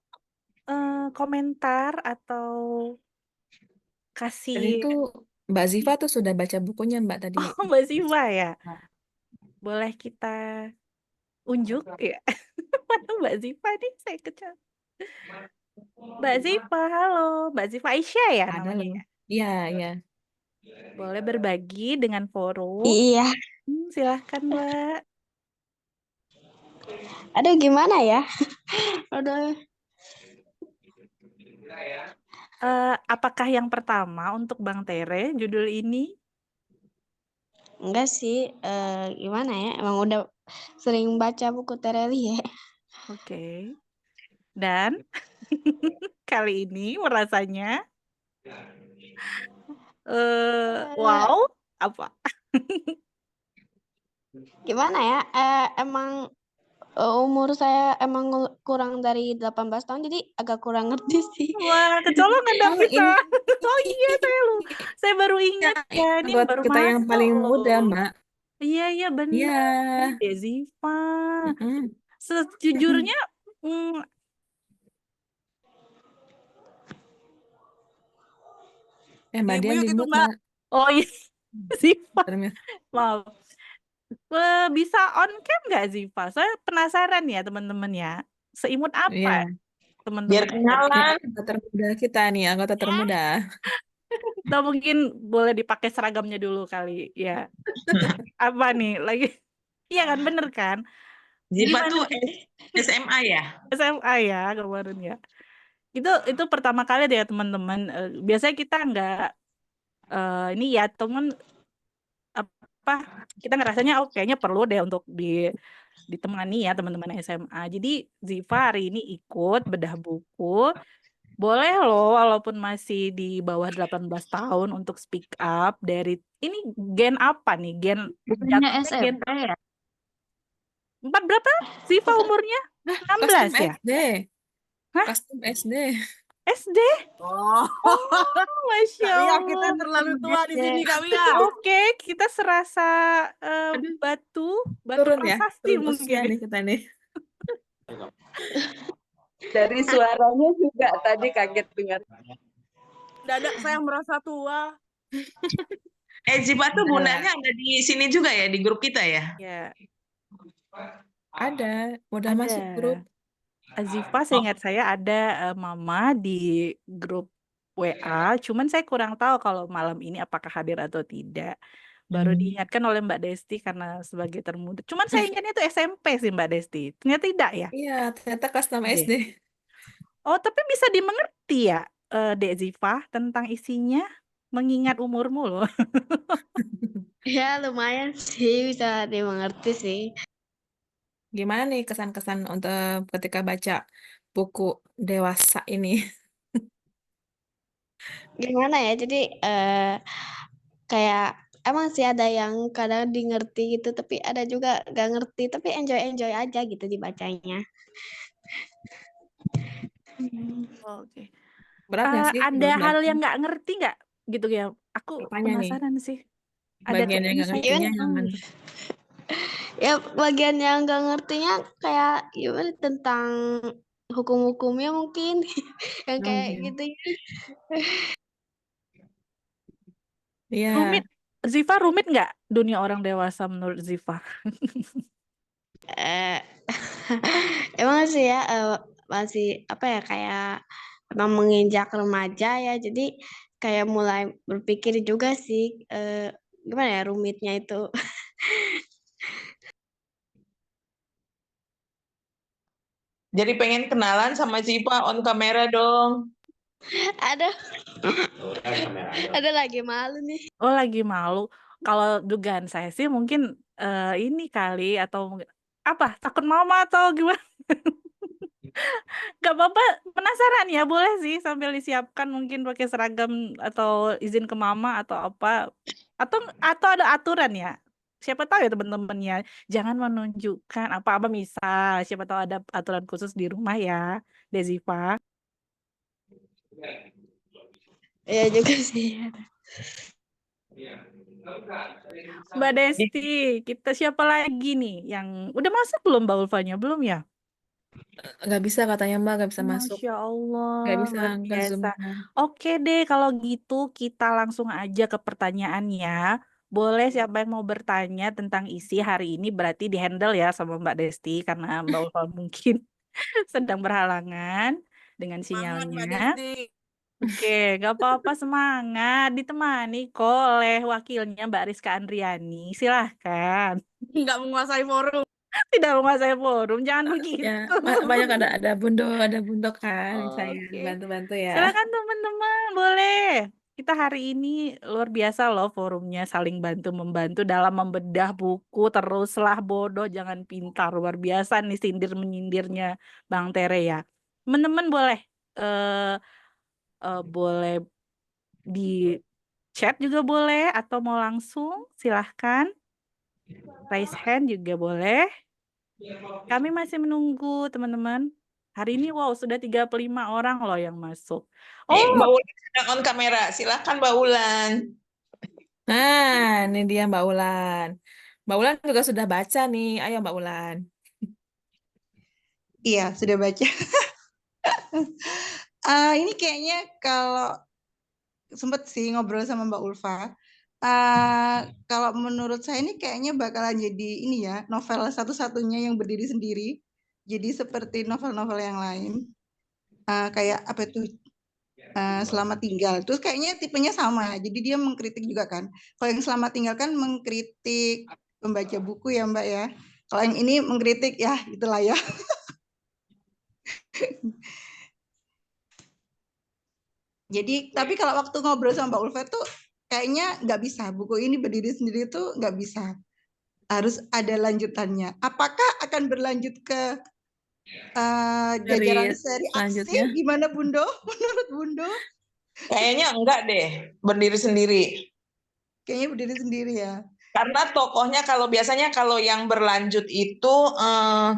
komentar atau Tadi kasih? itu Mbak Ziva tuh sudah baca bukunya Mbak tadi. Oh, Mbak Ziva ya. Boleh kita unjuk ya? Mana Mbak Ziva nih? Saya kecil. Mbak Ziva, halo. Mbak Ziva Aisyah ya Ada namanya loh. ya? Iya, iya. Boleh berbagi dengan forum? Iya, Silahkan Mbak. aduh gimana ya? Aduh, Apakah yang pertama untuk Bang Tere judul ini? enggak sih. Gimana ya? Emang udah sering baca buku Tereli ya. Oke. Dan kali ini merasanya wow, apa? Gimana ya? Emang umur saya emang kurang dari 18 tahun, jadi agak kurang ngerti sih. Wah, kecolongan dong Oh, kita. ini Oh iya, saya baru ingat ya, ini anggota baru kita yang masuk paling loh. muda, Mbak. Iya, iya Iya. benar. Ziva. Mm-mm. Sejujurnya, Mbak Dian Mute di itu mute, Mbak. Mbak. oh iya, Ziva. Terus, Maaf. Bisa on cam nggak Ziva? Saya penasaran ya teman-teman ya. seimut apa Iya, biar teman-teman SMP? kenalan. Anggota termuda kita nih, anggota termuda. Atau mungkin boleh dipakai seragamnya dulu kali ya. Apa nih lagi? Iya kan, bener kan? Ziva Gimana tuh SMA ya? SMA ya kemarin ya. Itu pertama kali deh ya teman-teman. Biasanya kita nggak ini ya teman apa kita ngerasanya oh kayaknya perlu deh untuk ditemani ya teman-teman SMA. Jadi Ziva hari ini ikut bedah buku. Boleh loh walaupun masih di bawah 18 tahun untuk speak up dari ini gen apa nih? Gen Bukannya jatuhnya gen SMP ya? 4 berapa? Ziva umurnya Kostum 16 ya? SD. Hah? Kostum SD. SD? Oh, Masya Kak Mia, kita Allah. terlalu tua di sini, Kak Mia. Oke, kita serasa Aduh, batu turun ya, prasasti turun mungkin usia ya. nih kita nih. Dari suaranya juga tadi kaget dengar. Dadak saya merasa tua. Ziva tuh Ada, bundanya ada di sini juga ya, di grup kita ya? Ya, udah masuk grup. Ziva seingat saya ada mama di grup WA, cuman saya kurang tahu kalau malam ini apakah hadir atau tidak. Baru diingatkan oleh Mbak Desti karena sebagai termuda. Cuman saya ingatnya itu SMP sih Mbak Desti. Ternyata tidak ya? Iya, ternyata kelas 6 Oke. SD. Oh, tapi bisa dimengerti ya, Dek Ziva, tentang isinya, mengingat umurmu loh. Ya lumayan sih bisa dimengerti sih. Gimana nih kesan-kesan untuk ketika baca buku dewasa ini? Gimana ya? Jadi kayak emang sih ada yang kadang di ngerti gitu, tapi ada juga gak ngerti, tapi enjoy aja gitu dibacanya. Oke. Berat nggak sih Ada menurut Mbak hal Esti? yang nggak ngerti nggak gitu ya? Aku Apanya nih? penasaran sih. Ada Bagian yang nggak misalnya ngertinya yang Gimana? mana? Ya bagian yang gak ngertinya kayak gimana tentang hukum-hukumnya mungkin yang kayak Oke. gitu ya. Iya, rumit. Ziva rumit nggak dunia orang dewasa menurut Ziva? Eh, emang sih ya masih apa ya kayak emang menginjak remaja ya, jadi kayak mulai berpikir juga sih gimana ya rumitnya itu. Jadi pengen kenalan sama Ziva on kamera dong. Ada ada lagi malu nih. Oh, lagi malu. Kalau dugaan saya sih mungkin ini kali atau apa? Takut mama atau gimana? Gak apa-apa, penasaran ya, boleh sih sambil disiapkan mungkin pakai seragam atau izin ke mama atau apa. Atau ada aturan ya. Siapa tahu ya teman-temannya, jangan menunjukkan apa-apa misal, siapa tahu ada aturan khusus di rumah ya, Deziva. Ya juga sih. Mbak Desti, kita siapa lagi nih yang udah masuk belum Mbak Ulfanya? Belum ya? nggak bisa katanya Mbak, nggak bisa masuk. Masya Allah, Nggak bisa luar ke biasa. Zoom-nya. Oke deh, kalau gitu kita langsung aja ke pertanyaannya. Boleh siapa yang mau bertanya tentang isi hari ini berarti di-handle ya sama Mbak Desti karena Mbak Ulfa mungkin sedang berhalangan dengan Semangat Mbak sinyalnya. Desti. Oke, gak apa-apa, semangat. Ditemani kok oleh wakilnya Mbak Rizka Andriani. Silahkan. Nggak menguasai forum. Tidak menguasai forum, jangan begitu. Ya, banyak ada bundo kan saya Oke. bantu-bantu ya. Silakan teman-teman, boleh. Kita hari ini luar biasa loh forumnya, saling bantu-membantu dalam membedah buku. Teruslah bodoh, jangan pintar. Luar biasa nih sindir-menyindirnya Bang Tere ya. Teman-teman boleh boleh di chat juga boleh atau mau langsung silahkan. Raise hand juga boleh. Kami masih menunggu teman-teman. Hari ini wow sudah 35 orang loh yang masuk. Nih, Oh, Mbak Ulan sedang on kamera. Silakan Mbak Ulan. Nah, ini dia Mbak Ulan. Mbak Ulan juga sudah baca nih. Ayo Mbak Ulan. Iya, sudah baca. Ini kayaknya kalau sempet sih ngobrol sama Mbak Ulfa. Kalau menurut saya ini kayaknya bakalan jadi ini ya, novel satu-satunya yang berdiri sendiri. Jadi seperti novel-novel yang lain. Kayak apa itu? Selamat Tinggal. Terus kayaknya tipenya sama. Jadi dia mengkritik juga kan. Kalau yang Selamat Tinggal kan mengkritik pembaca buku ya Mbak ya. Kalau yang ini mengkritik ya itulah ya. Jadi tapi kalau waktu ngobrol sama Mbak Ulfa tuh kayaknya nggak bisa. Buku ini berdiri sendiri tuh nggak bisa. Harus ada lanjutannya. Apakah akan berlanjut ke jajaran seri selanjutnya. aksi? Gimana Bundo? Menurut Bundo? Kayaknya enggak deh, berdiri sendiri. Kayaknya berdiri sendiri ya. Karena tokohnya biasanya kalau yang berlanjut itu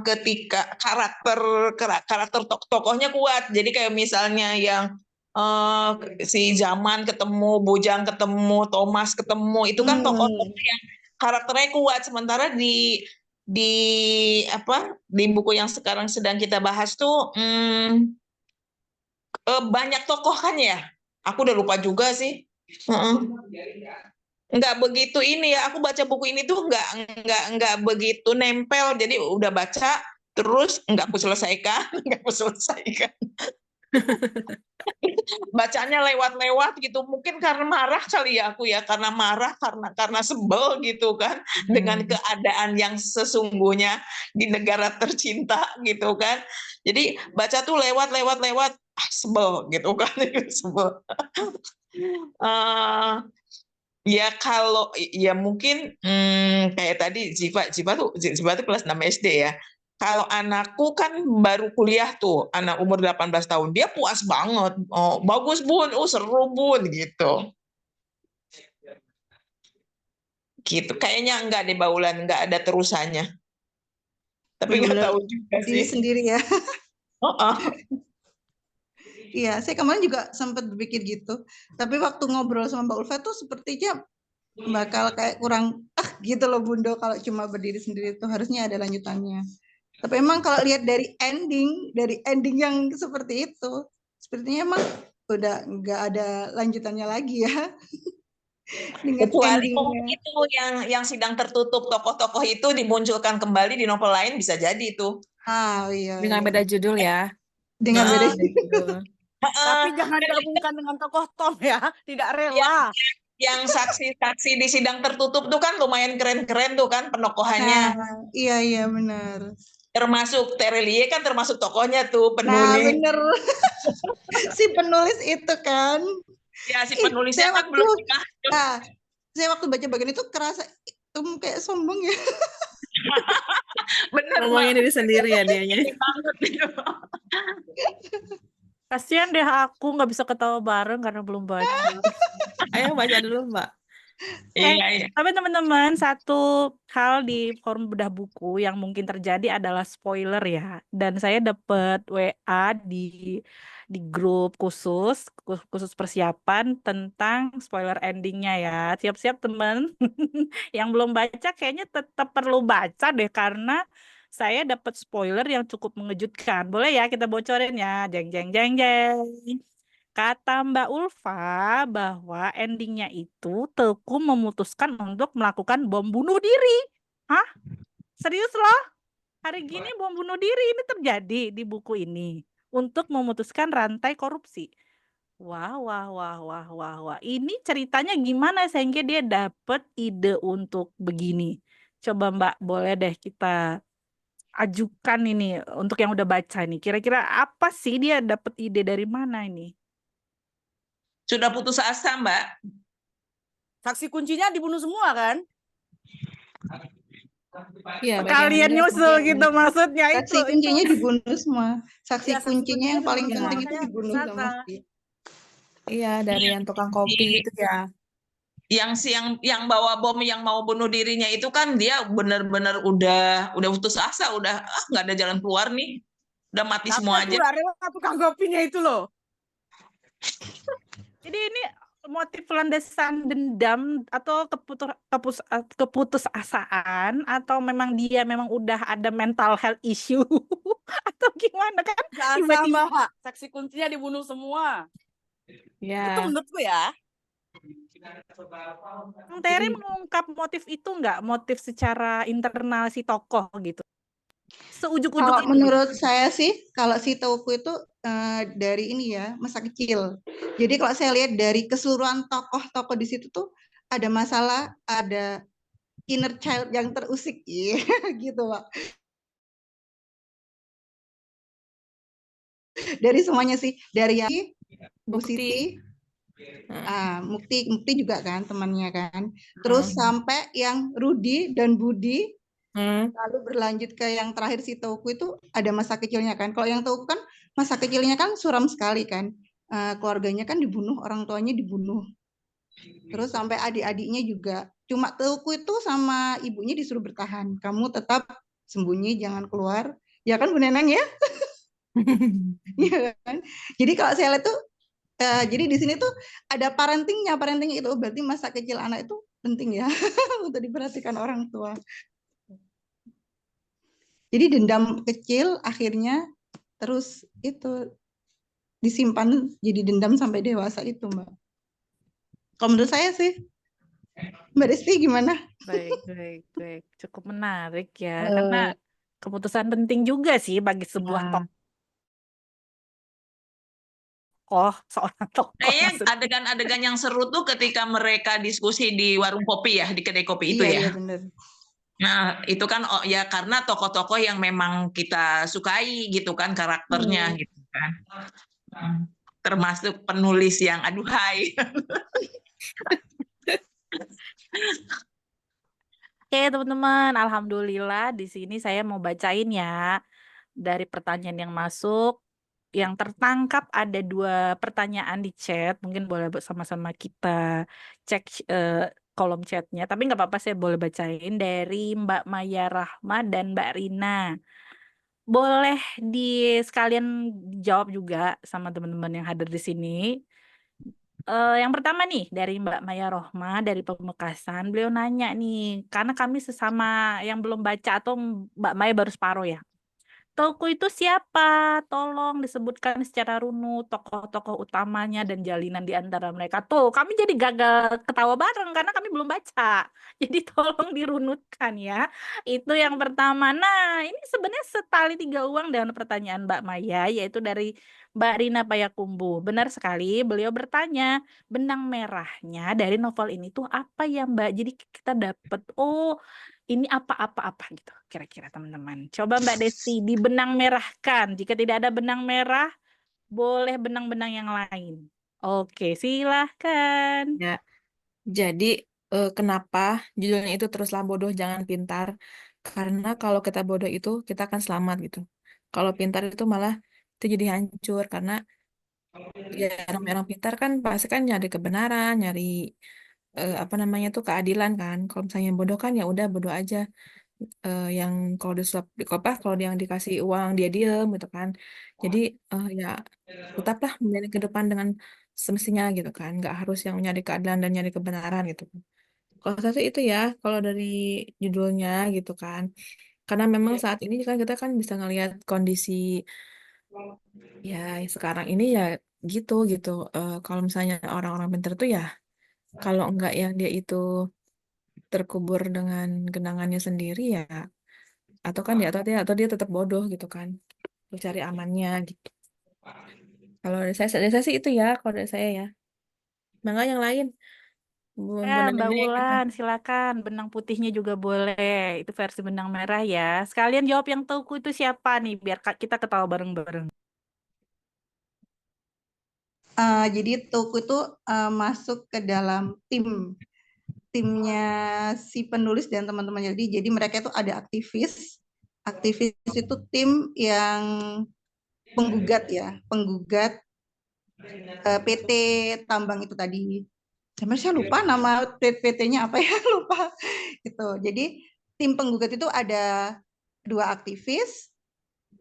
ketika karakter tokohnya kuat. Jadi kayak misalnya yang si Zaman ketemu, Bujang ketemu, Thomas ketemu, itu kan tokoh-tokoh yang karakternya kuat. Sementara di buku yang sekarang sedang kita bahas tuh banyak tokoh kan ya. Aku udah lupa juga sih. Nggak begitu ini ya. Aku baca buku ini tuh nggak begitu nempel. Jadi udah baca terus nggak aku selesaikan. Bacanya lewat-lewat gitu. Mungkin karena marah kali ya aku ya. Karena marah, karena sebel gitu kan. Dengan keadaan yang sesungguhnya di negara tercinta gitu kan. Jadi baca tuh lewat. Sebel gitu kan. Sebel. Ya kalau ya mungkin kayak tadi Ziva tuh kelas 6 SD ya. Kalau anakku kan baru kuliah tuh, anak umur 18 tahun, dia puas banget. Oh, bagus Bun, seru Bun gitu. Gitu. Kayaknya enggak deh Baulan, enggak ada terusannya. Tapi nggak tahu juga Diri sih. sendiri ya. Oh. Iya, saya kemarin juga sempat berpikir gitu. Tapi waktu ngobrol sama Mbak Ulfa tuh sepertinya bakal kayak kurang gitu loh Bundo, kalau cuma berdiri sendiri tuh harusnya ada lanjutannya. Tapi emang kalau lihat dari ending yang seperti itu, sepertinya emang udah nggak ada lanjutannya lagi ya. Dengan Kecuali endingnya. itu yang sidang tertutup, tokoh-tokoh itu dimunculkan kembali di novel lain bisa jadi itu. Iya. Dengan beda judul ya. Dengan beda judul. Tapi jangan gabungkan dengan tokoh Tom ya, tidak rela. Yang saksi-saksi di sidang tertutup tuh kan lumayan keren-keren tuh kan penokohannya. Iya benar. Termasuk Terelie kan termasuk tokohnya tuh, Nah penulis. bener. Si penulis itu kan. Ya si penulisnya kan belum nikah. Nah, saya waktu baca bagian itu kerasa kayak sombong ya. Bener ngomongin diri sendiri ya dianya. Kasihan deh aku nggak bisa ketawa bareng karena belum baca. Ayo baca dulu Mbak. Iya. Tapi teman-teman, satu hal di forum bedah buku yang mungkin terjadi adalah spoiler ya. Dan saya dapat WA di grup khusus persiapan tentang spoiler endingnya ya. Siap-siap teman. Yang belum baca kayaknya tetap perlu baca deh karena saya dapat spoiler yang cukup mengejutkan. Boleh ya kita bocorin ya. Jeng jeng jeng jeng. Kata Mbak Ulfa bahwa endingnya itu Teku memutuskan untuk melakukan bom bunuh diri. Hah? Serius loh? Hari gini bom bunuh diri ini terjadi di buku ini untuk memutuskan rantai korupsi. Wah. Ini ceritanya gimana sehingga dia dapat ide untuk begini? Coba Mbak, boleh deh kita ajukan ini untuk yang udah baca nih. Kira-kira apa sih dia dapat ide dari mana ini? Sudah putus asa, Mbak. Saksi kuncinya dibunuh semua kan? Iya, Kalian nyusul gitu maksudnya saksi itu. kuncinya dibunuh semua. Saksi Ya, kuncinya yang paling dibunuh. penting itu Makanya dibunuh putus sama asa. si. Iya, dari yang tukang kopi itu ya. Yang bawa bom yang mau bunuh dirinya itu kan dia benar-benar udah putus asa, udah nggak ada jalan keluar nih. Udah mati Tapi semua aku aja. nggak rela tukang kopinya itu loh. Jadi ini motif landasan dendam atau keputusasaan atau memang dia memang udah ada mental health issue atau gimana kan? Asa Mbak, saksi kuncinya dibunuh semua. Ya. Itu menurutku ya. Terry mengungkap motif itu nggak? Motif secara internal si tokoh gitu. Seujuk-ujuk Kalau itu gitu. menurut saya sih, kalau si Teuku itu dari ini ya, masa kecil. Jadi kalau saya lihat dari keseluruhan tokoh-tokoh di situ tuh ada masalah, ada inner child yang terusik, iya, gitu Pak. Dari semuanya sih, dari yang Bu Mukti. Siti, Heeh. Mukti juga kan temannya kan. Terus sampai yang Rudi dan Budi, lalu berlanjut ke yang terakhir si Teuku itu ada masa kecilnya kan. Kalau yang Teuku kan masa kecilnya kan suram sekali kan. Keluarganya kan dibunuh, orang tuanya dibunuh. Terus sampai adik-adiknya juga. Cuma Teuku itu sama ibunya disuruh bertahan. Kamu tetap sembunyi, jangan keluar. Ya kan Bu Neneng ya? Iya kan? Jadi kalau saya lihat tuh, jadi di sini tuh ada parentingnya. Parentingnya itu berarti masa kecil anak itu penting ya untuk diperhatikan orang tua. Jadi dendam kecil akhirnya terus itu disimpan jadi dendam sampai dewasa itu, Mbak. Kalau menurut saya sih. Mbak Desti gimana? Baik. Cukup menarik ya. Karena keputusan penting juga sih bagi sebuah seorang tokoh. Kayaknya adegan-adegan yang seru tuh ketika mereka diskusi di warung kopi ya, di kedai kopi itu ya. Iya benar. Nah, itu kan ya karena tokoh-tokoh yang memang kita sukai gitu kan karakternya gitu kan. Termasuk penulis yang aduhai. Oke, teman-teman, alhamdulillah di sini saya mau bacain ya dari pertanyaan yang masuk. Yang tertangkap ada 2 pertanyaan di chat, mungkin boleh sama-sama kita cek kolom chatnya. Tapi nggak apa-apa, saya boleh bacain dari Mbak Maya Rahma dan Mbak Rina. Boleh sekalian dijawab juga sama teman-teman yang hadir di sini. Yang pertama nih dari Mbak Maya Rohma dari Pamekasan, beliau nanya nih, karena kami sesama yang belum baca atau Mbak Maya baru separuh ya. Teuku itu siapa? Tolong disebutkan secara runut tokoh-tokoh utamanya dan jalinan di antara mereka. Tuh, kami jadi gagal ketawa bareng karena kami belum baca. Jadi tolong dirunutkan ya. Itu yang pertama. Nah, ini sebenarnya setali 3 uang dengan pertanyaan Mbak Maya, yaitu dari Mbak Rina Payakumbuh. Benar sekali, beliau bertanya, benang merahnya dari novel ini tuh apa ya Mbak? Jadi kita dapat, ini apa gitu kira-kira teman-teman. Coba Mbak Desti dibenang merahkan. Jika tidak ada benang merah, boleh benang-benang yang lain. Oke, silahkan. Ya, jadi kenapa judulnya itu Teruslah Bodoh Jangan Pintar? Karena kalau kita bodoh itu kita akan selamat gitu. Kalau pintar itu malah itu jadi hancur karena ya orang pintar kan pasti kan nyari kebenaran, nyari apa namanya tuh keadilan kan. Kalau misalnya bodoh kan ya udah bodoh aja. Yang kalau disuap kalau yang dikasih uang dia diem gitu kan. Jadi ya tetaplah menjalani kehidupan dengan semestinya gitu kan. Nggak harus yang nyari keadilan dan nyari kebenaran gitu. Kalau satu itu ya, kalau dari judulnya gitu kan. Karena memang saat ini kan kita kan bisa ngelihat kondisi ya sekarang ini ya gitu gitu. Kalau misalnya orang-orang pintar tuh ya kalau enggak ya dia itu terkubur dengan genangannya sendiri ya atau kan dia atau dia tetap bodoh gitu kan mencari amannya gitu. Kalau dari saya sih itu ya kalau dari saya ya. Mangga yang lain Ya, Mbak Neneng gitu. Wulan, silakan. Benang putihnya juga boleh. Itu versi benang merah ya. Sekalian jawab yang Teuku itu siapa nih, biar kita ketawa bareng-bareng. Jadi Teuku itu masuk ke dalam timnya si penulis dan teman-teman. Jadi mereka itu ada aktivis. Aktivis itu tim yang penggugat PT tambang itu tadi. Saya lupa nama PT-nya apa ya, lupa. Gitu. Jadi tim penggugat itu ada 2 aktivis,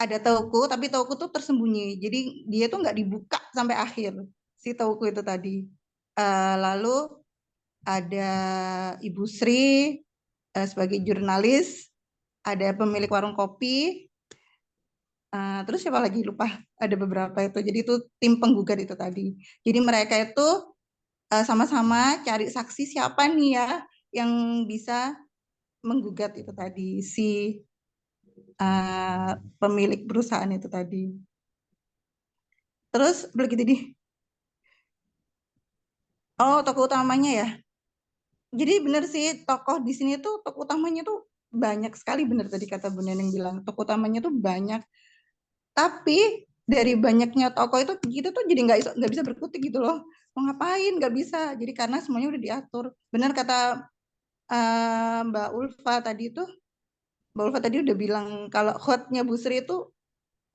ada Teuku, tapi Teuku tuh tersembunyi. Jadi dia tuh nggak dibuka sampai akhir si Teuku itu tadi. Lalu ada Ibu Sri sebagai jurnalis, ada pemilik warung kopi, terus siapa lagi lupa, ada beberapa itu. Jadi itu tim penggugat itu tadi. Jadi mereka itu sama-sama cari saksi siapa nih ya yang bisa menggugat itu tadi si pemilik perusahaan itu tadi. Terus begitu di tokoh utamanya ya. Jadi benar sih tokoh di sini tuh tokoh utamanya tuh banyak sekali, benar tadi kata Bu Neneng bilang tokoh utamanya tuh banyak. Tapi dari banyaknya tokoh itu kita tuh jadi nggak bisa berkutik gitu loh. Mau ngapain nggak bisa. Jadi karena semuanya udah diatur. Benar kata Mbak Ulfa tadi itu. Mbak Ulfa tadi udah bilang kalau hotnya Bu Sri itu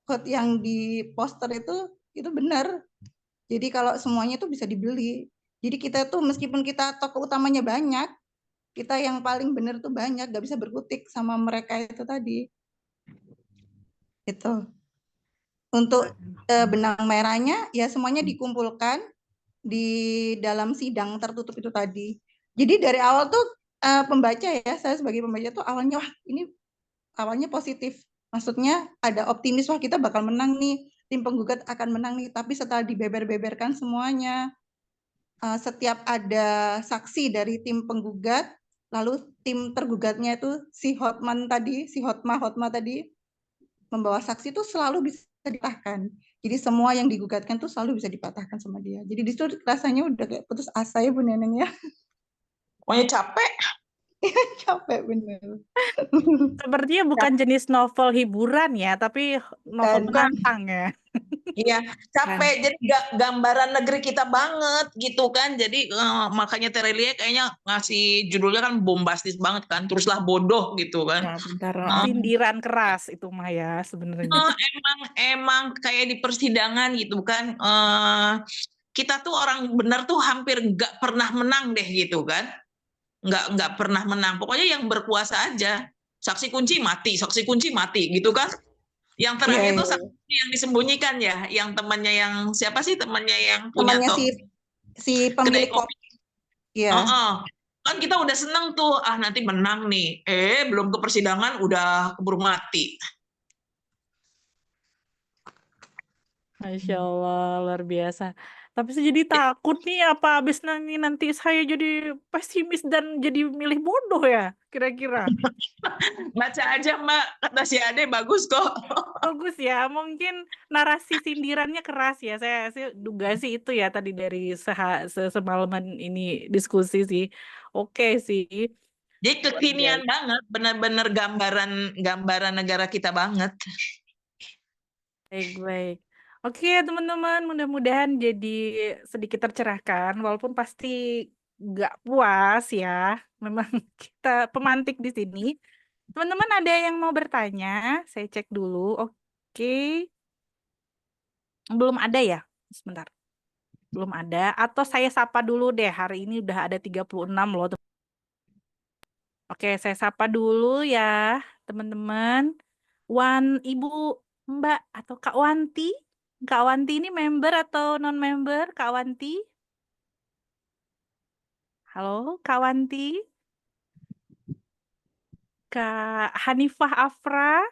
hot yang di poster itu benar. Jadi kalau semuanya itu bisa dibeli. Jadi kita tuh meskipun kita tokoh utamanya banyak, kita yang paling benar tuh banyak, nggak bisa berkutik sama mereka itu tadi. Itu. Untuk benang merahnya ya semuanya dikumpulkan di dalam sidang tertutup itu tadi. Jadi dari awal tuh pembaca ya, saya sebagai pembaca tuh awalnya wah ini awalnya positif. Maksudnya ada optimis wah kita bakal menang nih, tim penggugat akan menang nih. Tapi setelah dibeber-beberkan semuanya, setiap ada saksi dari tim penggugat, lalu tim tergugatnya itu si Hotma tadi membawa saksi itu selalu bisa dipatahkan. Jadi semua yang digugatkan tuh selalu bisa dipatahkan sama dia. Jadi di situ rasanya udah kayak putus asa ya Bu Neneng ya. Pokoknya capek. Capek bener. Sepertinya bukan jenis novel hiburan ya, tapi novel Bukan. menantang ya. Iya, capek. Jadi gambaran negeri kita banget gitu kan. Jadi makanya Terelie kayaknya ngasih judulnya kan bombastis banget kan. Teruslah bodoh gitu kan. Ya, bentar. Sindiran keras itu mah ya sebenarnya. Emang kayak di persidangan gitu kan. Kita tuh orang benar tuh hampir nggak pernah menang deh gitu kan. Nggak pernah menang. Pokoknya yang berkuasa aja. Saksi kunci mati gitu kan. Yang terakhir itu saksi yang disembunyikan ya, yang temannya yang siapa sih temannya yang punya temannya si pemilik kopi. Iya. Kan kita udah seneng tuh, nanti menang nih. Belum ke persidangan udah keburu mati. Masya Allah, luar biasa. Tapi saya jadi takut nih apa habis nanti saya jadi pesimis dan jadi milih bodoh ya, kira-kira. Baca aja Mbak, kata si Ade bagus kok. Bagus ya, mungkin narasi sindirannya keras ya. Saya duga sih itu ya tadi dari semalaman ini diskusi sih. Oke sih. Jadi kekinian banget, benar-benar gambaran negara kita banget. Baik. Oke teman-teman, mudah-mudahan jadi sedikit tercerahkan, walaupun pasti nggak puas ya. Memang kita pemantik di sini. Teman-teman ada yang mau bertanya? Saya cek dulu. Oke. Belum ada ya? Sebentar. Belum ada. Atau saya sapa dulu deh. Hari ini udah ada 36 loh. Oke, saya sapa dulu ya teman-teman. Ibu Mbak atau Kak Wanti. Kak Wanti ini member atau non-member? Kak Wanti? Halo, Kak Wanti? Kak Hanifah Afra?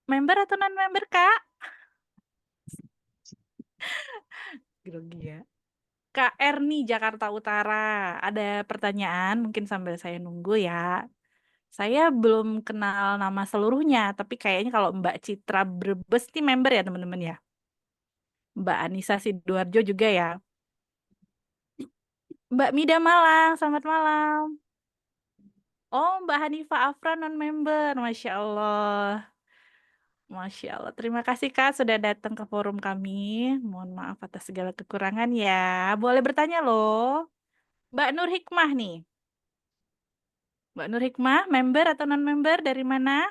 Member atau non-member, Kak? Grogi ya. Kak Erni, Jakarta Utara. Ada pertanyaan, mungkin sambil saya nunggu ya. Saya belum kenal nama seluruhnya, tapi kayaknya kalau Mbak Citra Brebes ini member ya teman-teman ya. Mbak Anissa Sidoarjo juga ya. Mbak Mida Malang, selamat malam. Oh, Mbak Hanifah Afra non-member, Masya Allah. Masya Allah. Terima kasih Kak sudah datang ke forum kami. Mohon maaf atas segala kekurangan ya. Boleh bertanya loh. Mbak Nur Hikmah nih. Mbak Nur Hikmah, member atau non-member dari mana?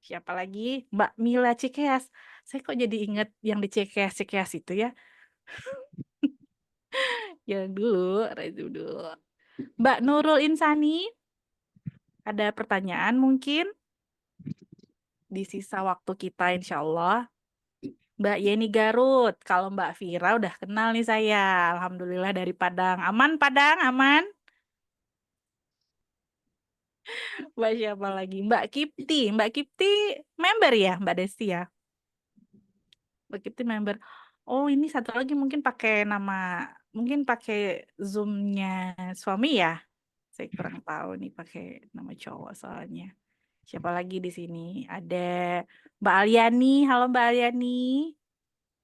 Siapa lagi? Mbak Mila Cikeas. Saya kok jadi ingat yang di Cikeas itu ya. Yang dulu. Mbak Nurul Insani. Ada pertanyaan mungkin? Di sisa waktu kita insya Allah. Mbak Yeni Garut. Kalau Mbak Vira udah kenal nih saya. Alhamdulillah dari Padang. Aman Padang? Aman? Mbak siapa lagi? Mbak Kipti. Mbak Kipti member ya Mbak Desti ya? Mbak Kipti member. Oh ini satu lagi mungkin pakai nama, mungkin pakai Zoom-nya suami ya? Saya kurang tahu nih pakai nama cowok soalnya. Siapa lagi di sini? Ada Mbak Aliani. Halo Mbak Aliani.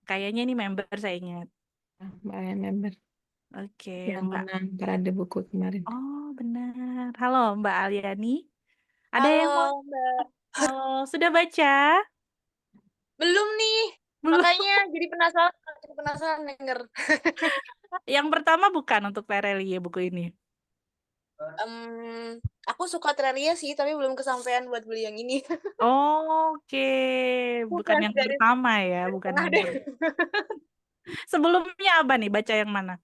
Kayaknya ini member saya ingat. Mbak Ayan member Oke, yang Mbak. menang parade buku kemarin. Oh, benar. Halo Mbak Aliani. Ada yang mau? Halo Mbak, Halo, sudah baca? belum nih, Belum. makanya jadi penasaran denger. Yang pertama bukan untuk Terelie buku ini. Aku suka Trelia sih, tapi belum kesampaian buat beli yang ini. Oke, bukan yang dari pertama ya, bukan tengah yang deh. Sebelumnya apa nih? Baca yang mana?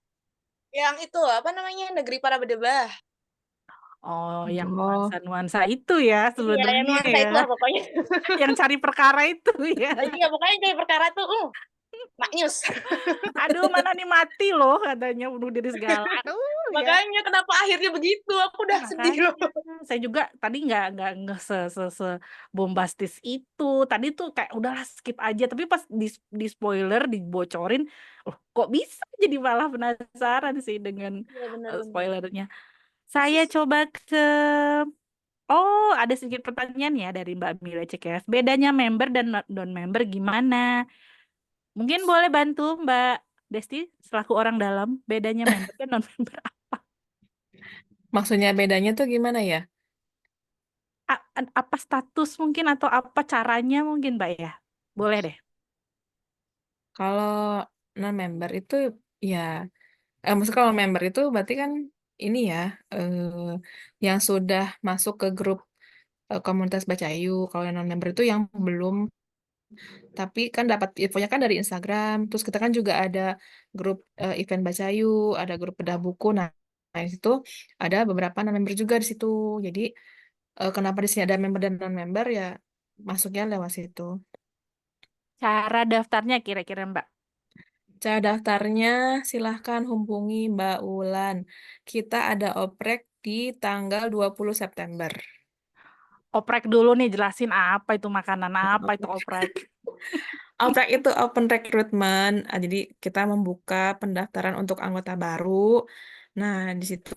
Yang itu apa namanya, Negeri Para Berdebah. Oh, yang Oh, nuansa-nuansa itu ya Iya, yang sebenarnya nuansa ya. itulah pokoknya. Yang cari perkara itu ya. Iya, pokoknya dari perkara tuh, maknyus. Aduh, mana nih mati loh katanya bunuh diri segala. Aduh, ya. Makanya kenapa akhirnya begitu? Aku udah sedih loh. Makanya saya juga tadi nggak se bombastis itu. Tadi tuh kayak udahlah skip aja. Tapi pas di spoiler dibocorin, loh kok bisa jadi malah penasaran sih dengan Iya, benar-benar. spoilernya. Saya coba ke Oh, ada sedikit pertanyaan ya dari Mbak Mila CKF. Bedanya member dan non-member gimana? Mungkin boleh bantu Mbak Desti selaku orang dalam. Bedanya member dan non-member. maksudnya bedanya tuh gimana ya? Apa status mungkin atau apa caranya mungkin Mbak ya? Boleh deh. Kalau non-member itu ya, maksudnya kalau member itu berarti kan ini ya, yang sudah masuk ke grup komunitas Bacayu. Kalau yang non-member itu yang belum, tapi kan dapat infonya kan dari Instagram. Terus kita kan juga ada grup event Bacayu, ada grup bedah buku. Nah, di situ ada beberapa non-member juga di situ. Jadi kenapa di sini ada member dan non-member ya masuknya lewat situ. Cara daftarnya kira-kira Mbak. Cara daftarnya silahkan hubungi Mbak Ulan. Kita ada oprek di tanggal 20 September. Oprek dulu nih, jelasin apa itu makanan, apa itu oprek. Oprek itu open recruitment. Jadi kita membuka pendaftaran untuk anggota baru. Nah, di situ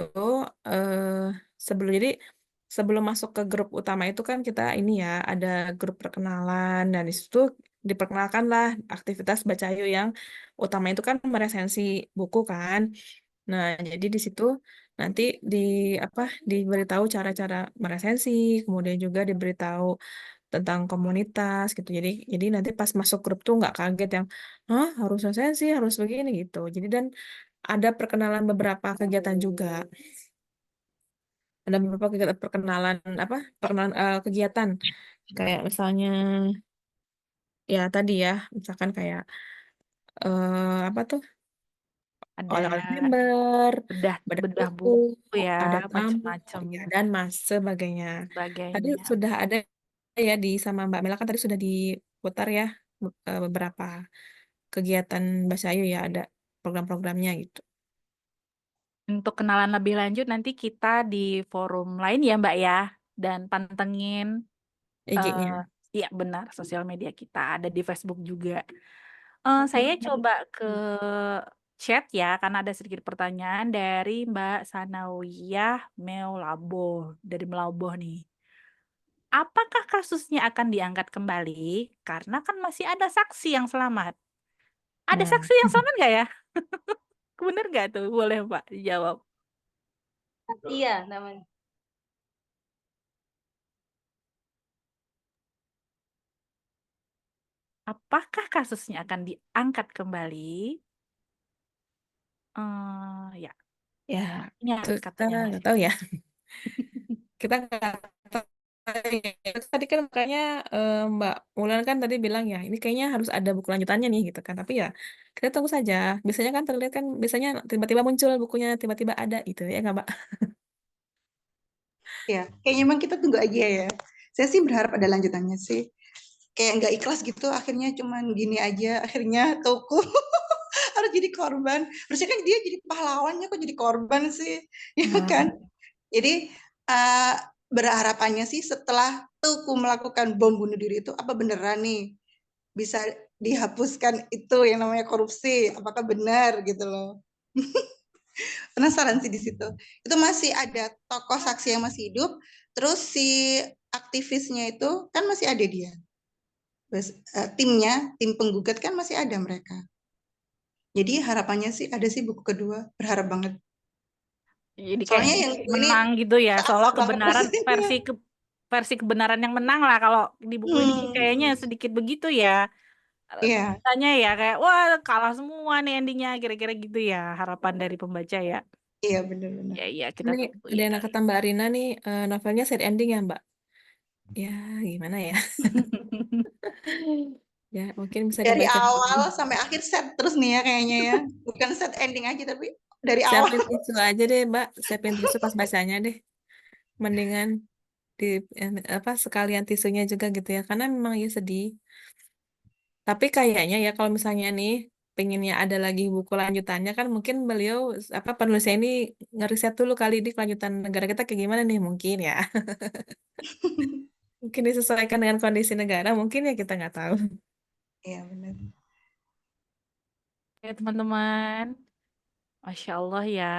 sebelum masuk ke grup utama itu kan kita ini ya ada grup perkenalan, dan di situ diperkenalkanlah aktivitas Bacayu yang utama itu kan meresensi buku kan. Nah, jadi di situ nanti diberitahu cara-cara meresensi, kemudian juga diberitahu tentang komunitas gitu. Jadi nanti pas masuk grup tuh nggak kaget yang, "Hah, harus resensi, harus begini," gitu. Jadi dan ada perkenalan beberapa kegiatan juga. Ada beberapa kegiatan kegiatan kayak misalnya ya tadi ya, misalkan kayak apa tuh? Ada Oleh-oleh member, bedah bedah buku buku, ya, ada tamu, macam-macam ya, dan sebagainya. Tadi sebagainya. sudah ada ya sama Mbak Mela kan tadi sudah diputar ya beberapa kegiatan Bacayu ya, ada program-programnya gitu. Untuk kenalan lebih lanjut nanti kita di forum lain ya Mbak ya, dan pantengin IG-nya. iya benar, sosial media kita ada di Facebook juga. Saya coba ke chat ya, karena ada sedikit pertanyaan dari Mbak Sanawiyah Meulaboh dari Melaboh nih. Apakah kasusnya akan diangkat kembali? Karena kan masih ada saksi yang selamat. Ada Nah, saksi yang selamat nggak ya? Bener nggak tuh? Boleh Pak dijawab. Iya namanya. Apakah kasusnya akan diangkat kembali? Ya, ya ini itu kita katanya nggak masih. tahu ya. Kita nggak tahu ya. Tadi kan makanya Mbak Mulan kan tadi bilang ya, ini kayaknya harus ada buku lanjutannya nih gitu kan. Tapi ya kita tunggu saja. Biasanya kan terlihat kan, biasanya tiba-tiba muncul bukunya, tiba-tiba ada gitu ya nggak Mbak? Ya, kayaknya emang kita tunggu aja ya. Saya sih berharap ada lanjutannya sih. Kayak nggak ikhlas gitu, akhirnya cuman gini aja, akhirnya toko harus jadi korban. Harusnya kan dia jadi pahlawannya, kok jadi korban sih, ya kan? Jadi berharapannya sih setelah Tuku melakukan bom bunuh diri itu, apa beneran nih bisa dihapuskan itu yang namanya korupsi? Apakah benar gitu loh? Penasaran sih di situ. Itu masih ada tokoh saksi yang masih hidup, terus si aktivisnya itu kan masih ada dia. Terus timnya, tim penggugat kan masih ada mereka. Jadi harapannya sih ada sih buku kedua, berharap banget. Jadi kayak Soalnya yang ini menang gitu ya, seolah keasal banget kebenaran rasanya. versi kebenaran yang menang lah. Kalau di buku ini sih kayaknya sedikit begitu ya. Iya, Tanya ya kayak wah kalah semua nih endingnya, kira-kira gitu ya harapan dari pembaca ya. iya benar-benar. Ya iya kita Ini tunggu ada ya. yang kata Mbak Rina nih, novelnya sad ending ya Mbak? Ya, gimana ya? Ya, mungkin bisa Dari dibaca dulu. awal sampai akhir set terus nih ya kayaknya ya. Bukan set ending aja tapi dari awal. Siapin tisu aja deh, Mbak. Siapin tisu pas bacanya deh. Mendingan di sekalian tisunya juga gitu ya. Karena memang ya sedih. Tapi kayaknya ya kalau misalnya nih pengennya ada lagi buku lanjutannya kan mungkin beliau penulisnya ini ngeriset dulu kali di kelanjutan negara kita kayak gimana nih mungkin ya. Mungkin disesuaikan dengan kondisi negara, mungkin ya kita nggak tahu. Iya benar. Ya teman-teman, Masya Allah ya.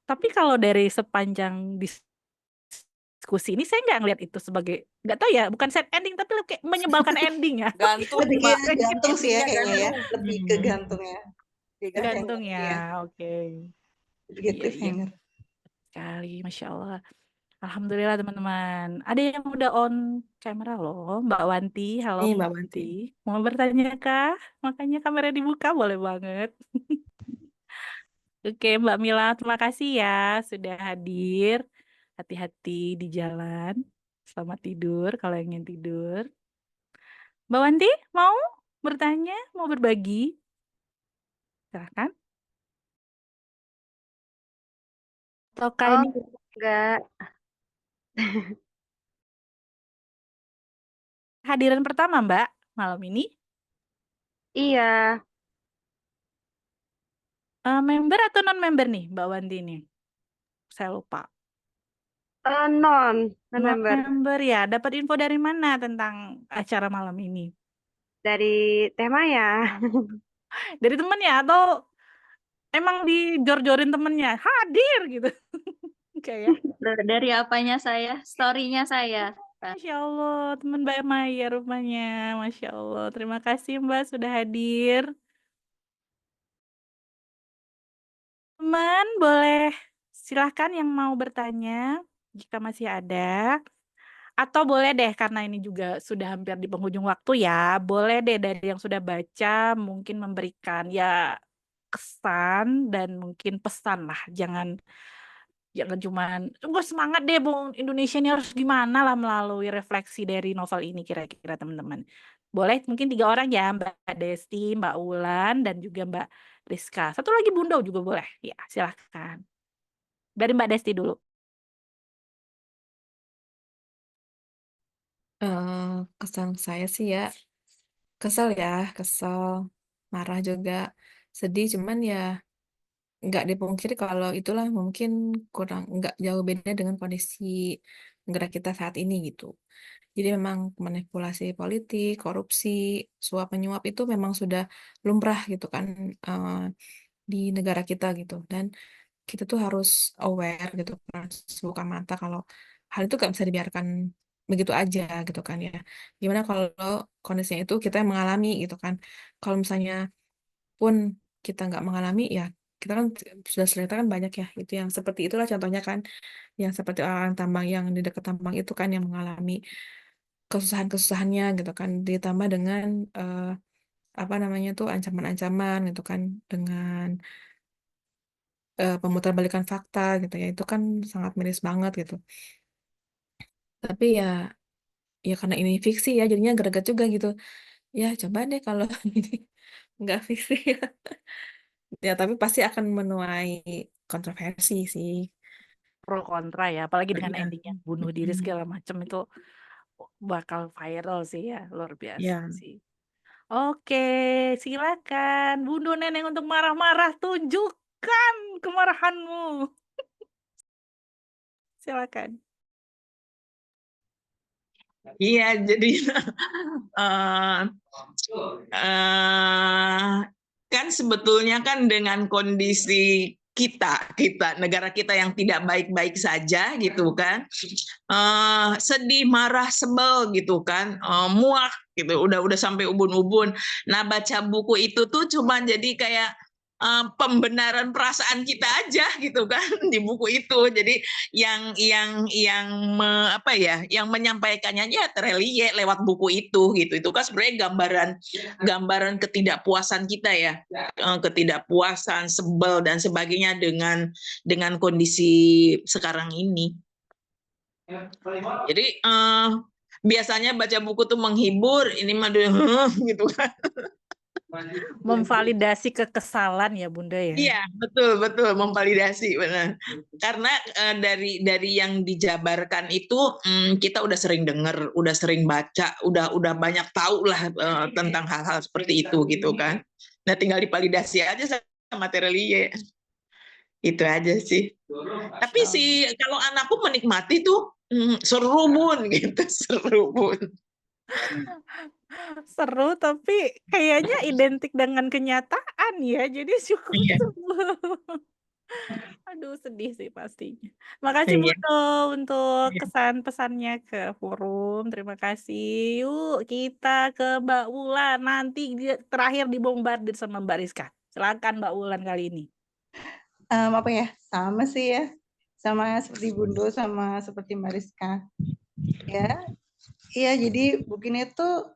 Tapi kalau dari sepanjang diskusi ini saya nggak ngeliat itu sebagai, nggak tahu ya, bukan sad ending tapi lebih kayak menyebalkan ending ya. Gantung, Lebih Mbak. ke gantung sih ya Endingnya kayaknya ya. gantung. Lebih ke gantung ya. Gantung ya, Iya. oke. Lebih Iya, ke iya. cliffhanger. Sekali, Masya Allah. Alhamdulillah teman-teman. Ada yang udah on kamera loh, Mbak Wanti. Halo Nih, Mbak Mbak Wanti. Wanti. Mau bertanya kah? Makanya kamera dibuka, boleh banget. Oke, Mbak Mila, terima kasih ya sudah hadir. Hati-hati di jalan. Selamat tidur kalau ingin tidur. Mbak Wanti, mau bertanya? Mau berbagi? Silakan. Ataukah Oh, ini enggak. hadiran pertama, Mbak, malam ini? Iya, Member atau non-member nih, Mbak Wanti ini? Saya lupa. non-member. Non-member ya. Dapat info dari mana tentang acara malam ini? Dari tema ya. Dari temen ya? Atau emang dijor-jorin temennya? Hadir gitu. Kayak. Dari apanya saya? Story-nya saya. Masya Allah, teman Mbak Maya rupanya. Masya Allah. Terima kasih Mbak sudah hadir. Teman, boleh silahkan yang mau bertanya jika masih ada. Atau boleh deh, karena ini juga sudah hampir di penghujung waktu ya, boleh deh dari yang sudah baca mungkin memberikan ya kesan dan mungkin pesan lah. Jangan cuman gue semangat deh Bung Indonesia ini harus gimana lah melalui refleksi dari novel ini kira-kira teman-teman. Boleh mungkin 3 orang ya, Mbak Desti, Mbak Wulan, dan juga Mbak Rizka. Satu lagi Bundo juga boleh. Ya, silahkan. Dari Mbak Desti dulu. Kesan saya sih ya, kesel, marah juga, sedih, cuman ya nggak dipungkiri kalau itulah mungkin kurang nggak jauh beda dengan kondisi negara kita saat ini gitu. Jadi memang manipulasi politik, korupsi, suap menyuap itu memang sudah lumrah gitu kan di negara kita gitu. Dan kita tuh harus aware gitu kan, buka mata kalau hal itu nggak bisa dibiarkan begitu aja gitu kan ya. Gimana kalau kondisinya itu kita yang mengalami gitu kan. Kalau misalnya pun kita nggak mengalami ya kita kan sudah cerita kan banyak ya itu yang seperti itulah contohnya kan yang seperti orang tambang yang di dekat tambang itu kan yang mengalami kesusahannya gitu kan ditambah dengan apa namanya tuh ancaman-ancaman gitu kan dengan pemutarbalikan fakta gitu ya itu kan sangat miris banget gitu tapi ya karena ini fiksi ya jadinya greget juga gitu ya coba deh kalau ini nggak fiksi ya tapi pasti akan menuai kontroversi sih. Pro kontra ya, apalagi dengan Iya. endingnya bunuh diri segala macam itu bakal viral sih ya, luar biasa Ya. sih. Oke, silakan Bunda Neneng untuk marah-marah, tunjukkan kemarahanmu. Silakan. Iya, jadi eh, kan sebetulnya kan dengan kondisi kita negara kita yang tidak baik-baik saja gitu kan, sedih, marah, sebel gitu kan, muak gitu, udah sampai ubun-ubun. Nah, baca buku itu tuh cuma jadi kayak pembenaran perasaan kita aja gitu kan di buku itu. Jadi yang menyampaikannya ya Terelie lewat buku itu gitu. Itu kan sebenarnya gambaran ketidakpuasan kita ya, ketidakpuasan, sebel dan sebagainya dengan kondisi sekarang ini. Jadi biasanya baca buku tuh menghibur, ini mah gitu kan. Memvalidasi kekesalan ya Bunda ya. Iya, betul memvalidasi benar. Karena dari yang dijabarkan itu kita udah sering dengar, udah sering baca, udah banyak tahu lah tentang hal-hal seperti itu gitu kan. Nah, tinggal divalidasi aja sama Terelie. Itu aja sih. Tapi sih kalau anakku menikmati tuh seru Bun gitu, seru Bun. Seru tapi kayaknya identik dengan kenyataan ya, jadi cukup Iya. seru. Aduh sedih sih pastinya. Makasih Iya. Bunda untuk Iya. kesan-pesannya ke forum. Terima kasih. Yuk kita ke Mbak Wulan. Nanti terakhir dibombardir sama Mbak Rizka. Silakan Mbak Wulan kali ini. Apa ya? Sama sih ya. Sama seperti Bundo sama seperti Mbak Rizka. Ya. Iya, jadi buku ini tuh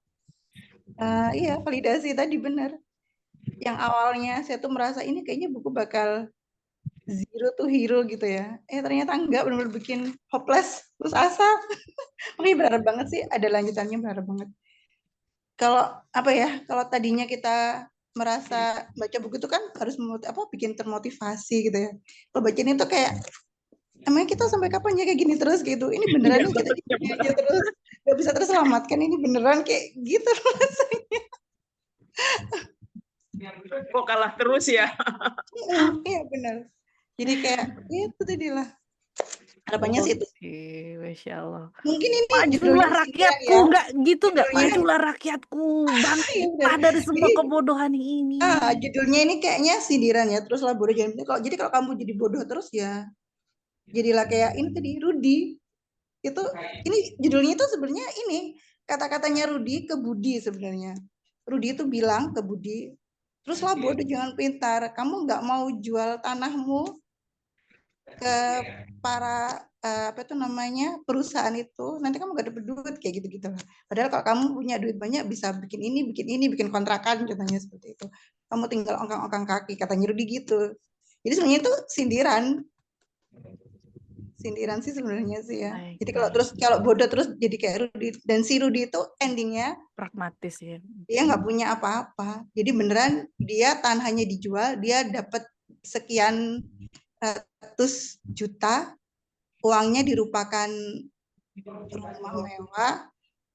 iya validasi tadi benar. Yang awalnya saya tuh merasa ini kayaknya buku bakal zero to hero gitu ya. Ternyata enggak, benar-benar bikin hopeless, terus asa. Makanya berharap banget sih ada lanjutannya, berharap banget. Kalau apa ya? Kalau tadinya kita merasa baca buku itu kan harus bikin termotivasi gitu ya. Kalau baca ini tuh kayak emangnya kita sampai kapan ya kayak gini terus gitu. Ini beneran nih kita gini aja terus nggak bisa terselamatkan, ini beneran kayak gitu rasanya. Kok kalah terus ya? Iya benar. Jadi kayak itu tadi lah. Harapannya sih itu. Masya Allah. Mungkin ini Majulah rakyatku, ya. enggak gitu enggak? Majulah rakyatku, bangkitlah dari semua kebodohan ini. Judulnya ini kayaknya sindiran ya. Teruslah bodoh jangan. Kalau kamu jadi bodoh terus ya, jadilah kayak ini tadi Rudy. Ini judulnya itu sebenarnya ini kata-katanya Rudy ke Budi sebenarnya. Rudy itu bilang ke Budi, teruslah bodoh jangan pintar. Kamu nggak mau jual tanahmu ke para perusahaan itu, nanti kamu gak dapat duit kayak gitu-gitu. Padahal kalau kamu punya duit banyak bisa bikin ini, bikin kontrakan contohnya seperti itu. Kamu tinggal ongkang-ongkang kaki, katanya Rudy gitu. Jadi sebenarnya itu sindiran sih sebenarnya sih ya. Jadi kalau bodoh terus jadi kayak Rudy, dan si Rudy itu endingnya pragmatis ya. Dia nggak punya apa-apa. Jadi beneran dia tanahnya dijual, dia dapat sekian ratus juta, uangnya dirupakan rumah mewah,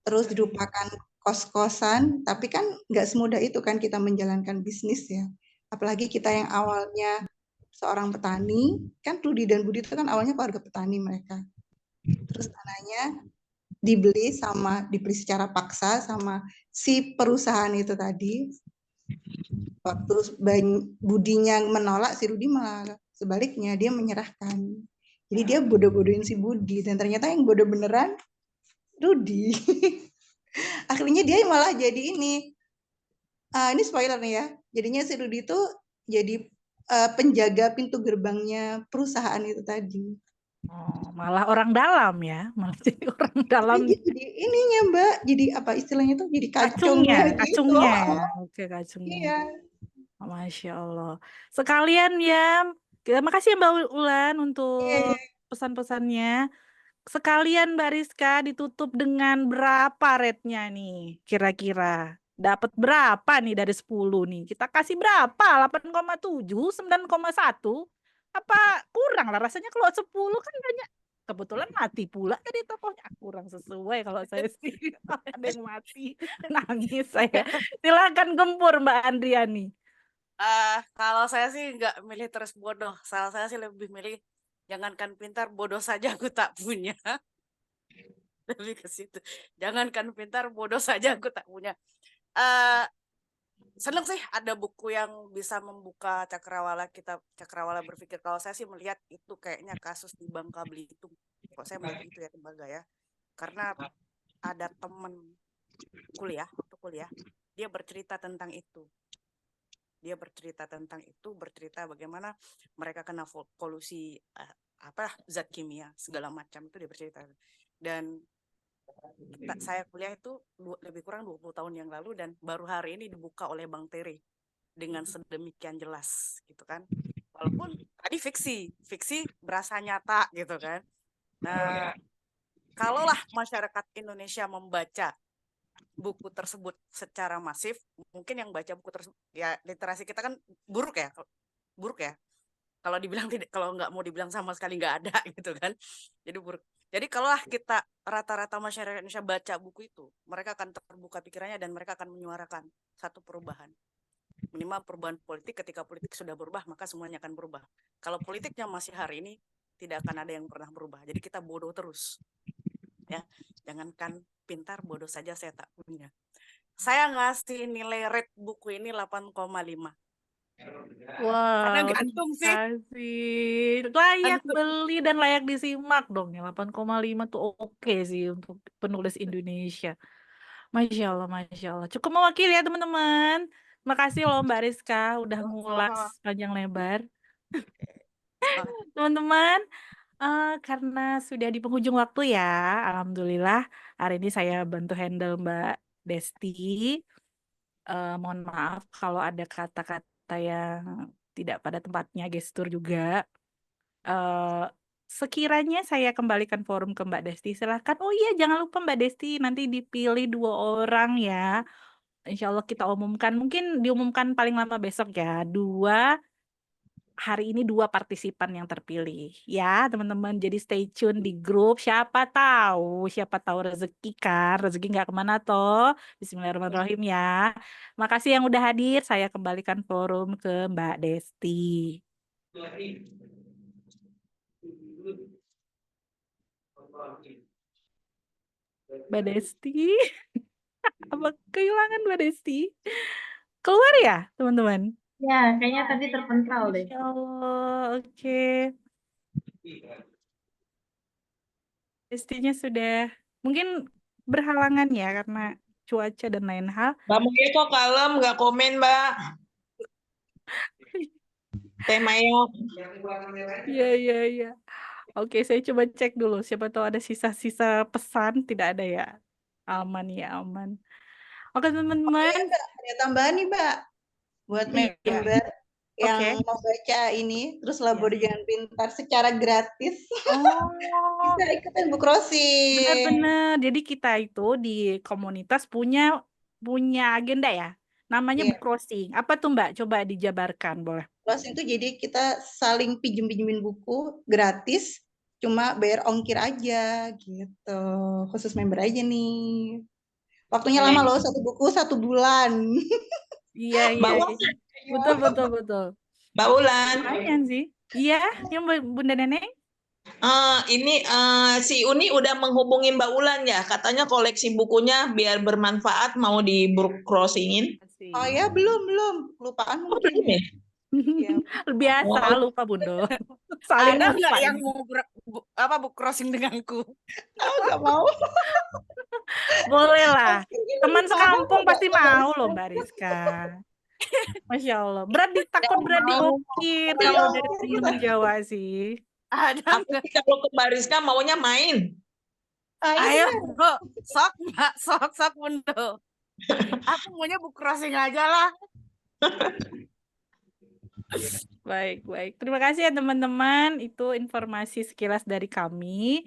terus dirupakan kos-kosan, tapi kan nggak semudah itu kan kita menjalankan bisnis ya. Apalagi kita yang awalnya seorang petani, kan Rudy dan Budi itu kan awalnya keluarga petani mereka. Terus tanahnya dibeli secara paksa sama si perusahaan itu tadi. Waktu Budinya menolak, si Rudy malah sebaliknya dia menyerahkan. Jadi dia bodoh-bodohin si Budi, dan ternyata yang bodoh beneran Rudy. Akhirnya dia malah jadi ini spoiler nih ya. Jadinya si Rudy itu jadi penjaga pintu gerbangnya perusahaan itu tadi. Oh, malah orang dalam ya, malah jadi orang dalam. Jadi ininya Mbak, jadi apa istilahnya tuh, jadi kacungnya gitu. Ya. Oke, kacungnya. Iya. Masya Allah. Sekalian ya, makasih ya Mbak Ulan untuk pesan-pesannya. Sekalian Mbak Rizka ditutup dengan berapa rate-nya nih kira-kira? Dapat berapa nih dari 10 nih? Kita kasih berapa? 8,7, 9,1? Apa kurang lah rasanya kalau 10 kan banyak. Kebetulan mati pula tadi tokohnya, kurang sesuai kalau saya sih. Ada yang mati, nangis saya. Silakan gempur Mbak Andriani. Kalau saya sih nggak milih terus bodoh. Salah saya sih lebih milih jangankan pintar, bodoh saja aku tak punya. Lebih ke situ. Jangankan pintar, bodoh saja aku tak punya. seneng sih ada buku yang bisa membuka cakrawala kita, cakrawala berpikir. Kalau saya sih melihat itu kayaknya kasus di Bangka Belitung. Kok saya melihat itu ya Tembaga ya. Karena ada temen waktu kuliah, dia bercerita tentang itu. Bercerita bagaimana mereka kena polusi zat kimia segala macam, itu dia bercerita. Dan saya kuliah itu lebih kurang 20 tahun yang lalu, dan baru hari ini dibuka oleh Bang Tere dengan sedemikian jelas gitu kan. Walaupun tadi fiksi berasa nyata gitu kan. Nah, kalaulah masyarakat Indonesia membaca buku tersebut secara masif, mungkin yang baca buku tersebut ya literasi kita kan buruk ya. Kalau dibilang tidak, kalau nggak mau dibilang sama sekali nggak ada gitu kan. Jadi buruk. Jadi kalaulah kita rata-rata masyarakat Indonesia baca buku itu, mereka akan terbuka pikirannya dan mereka akan menyuarakan satu perubahan. Minimal perubahan politik. Ketika politik sudah berubah, maka semuanya akan berubah. Kalau politiknya masih hari ini, tidak akan ada yang pernah berubah. Jadi kita bodoh terus. Ya, jangankan pintar, bodoh saja saya tak punya. Saya ngasih nilai rate buku ini 8,5. Karena Wow, gantung sih. kasih. Layak beli dan layak disimak dong ya. 8,5 tuh oke sih untuk penulis Indonesia. Masya Allah, Masya Allah. Cukup mewakili ya teman-teman. Makasih loh Mbak Rizka udah ngulas panjang lebar. Teman-teman, karena sudah di penghujung waktu ya, alhamdulillah hari ini saya bantu handle Mbak Desti. Mohon maaf kalau ada kata-kata yang tidak pada tempatnya, gestur juga. Sekiranya saya kembalikan forum ke Mbak Desti, silahkan. Oh iya, jangan lupa Mbak Desti nanti dipilih 2 orang ya. Insya Allah kita umumkan, mungkin diumumkan paling lama besok ya. Hari ini 2 partisipan yang terpilih ya teman-teman. Jadi stay tune di grup. Siapa tahu rezeki kan. Rezeki nggak kemana toh. Bismillahirrahmanirrahim ya. Makasih yang udah hadir. Saya kembalikan forum ke Mbak Desti. Mbak Desti. Apa kehilangan Mbak Desti? Keluar ya teman-teman? Ya, kayaknya tadi terpental deh. Insya Allah, oke. Destinya sudah mungkin berhalangan ya karena cuaca dan lain hal. Mbak Muye kok kalem, nggak komen, Mbak. Teh Maya. Iya. Oke, saya coba cek dulu. Siapa tahu ada sisa-sisa pesan. Tidak ada ya. Aman ya, aman. Oke, teman-teman. Ada tambahan nih, Mbak. Buat member yang mau baca ini, terus Labor Jangan Pintar secara gratis. Bisa ikutan book crossing. Benar-benar. Jadi kita itu di komunitas punya agenda ya. Namanya book crossing. Apa tuh Mbak? Coba dijabarkan, boleh. Crossing itu jadi kita saling pinjemin buku gratis, cuma bayar ongkir aja gitu. Khusus member aja nih. Waktunya lama loh, 1 buku 1 bulan. Iya. Betul. Mbak Ulan. Lumayan sih. Iya, yang Bunda Neneng. Ini si Uni udah menghubungi Mbak Ulan ya, katanya koleksi bukunya biar bermanfaat mau di book crossingin. Oh ya, belum. Lupaan mungkin. Ya? Biasa lupa Bundo. Saling ada nggak lupa yang ini. mau book crossing denganku? Nggak mau. Boleh lah. Teman sekampung pasti mau loh Mbak Rizka. Masya Allah. Berat diukir kalau dari teman Jawa sih. Ada kalau ke Mbak Rizka maunya main. Ayo, sok Mbak, sok Bundo. Aku maunya book crossing aja lah. Baik. Terima kasih ya teman-teman. Itu informasi sekilas dari kami.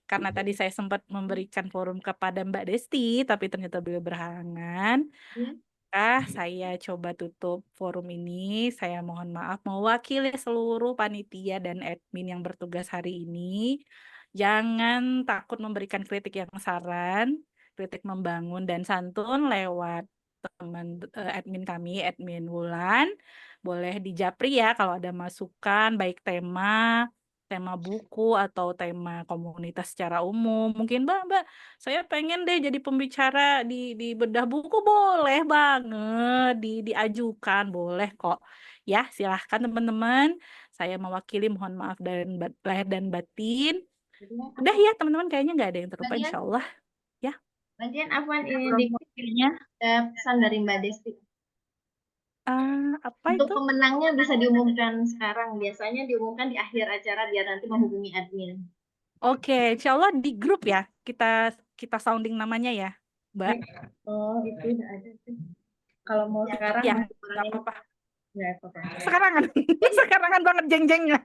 Karena tadi saya sempat memberikan forum kepada Mbak Desti, tapi ternyata beliau berhalangan. Saya coba tutup forum ini. Saya mohon maaf mewakili seluruh panitia dan admin yang bertugas hari ini. Jangan takut memberikan kritik yang saran, kritik membangun dan santun lewat teman admin kami, admin Wulan. Boleh dijapri ya kalau ada masukan, baik tema tema buku atau tema komunitas secara umum. Mungkin Mbak, saya pengen deh jadi pembicara di bedah buku, boleh banget diajukan, boleh kok. Ya, silahkan teman-teman. Saya mewakili, mohon maaf dan lahir dan batin. Udah ya teman-teman, kayaknya nggak ada yang terlupa Bagian, insya Allah. Ya, bagian Afwan ini Promosinya. ada pesan dari Mbak Desti. apa Untuk itu? pemenangnya bisa diumumkan sekarang. Biasanya diumumkan di akhir acara biar nanti menghubungi admin. Oke, insya Allah di grup ya. Kita sounding namanya ya, Mbak. Oh, itu udah ada tuh. Kalau mau sekarang Ya, masih nggak apa-apa. nggak apa-apa. Sekarangan, sekarangan banget jeng-jengnya.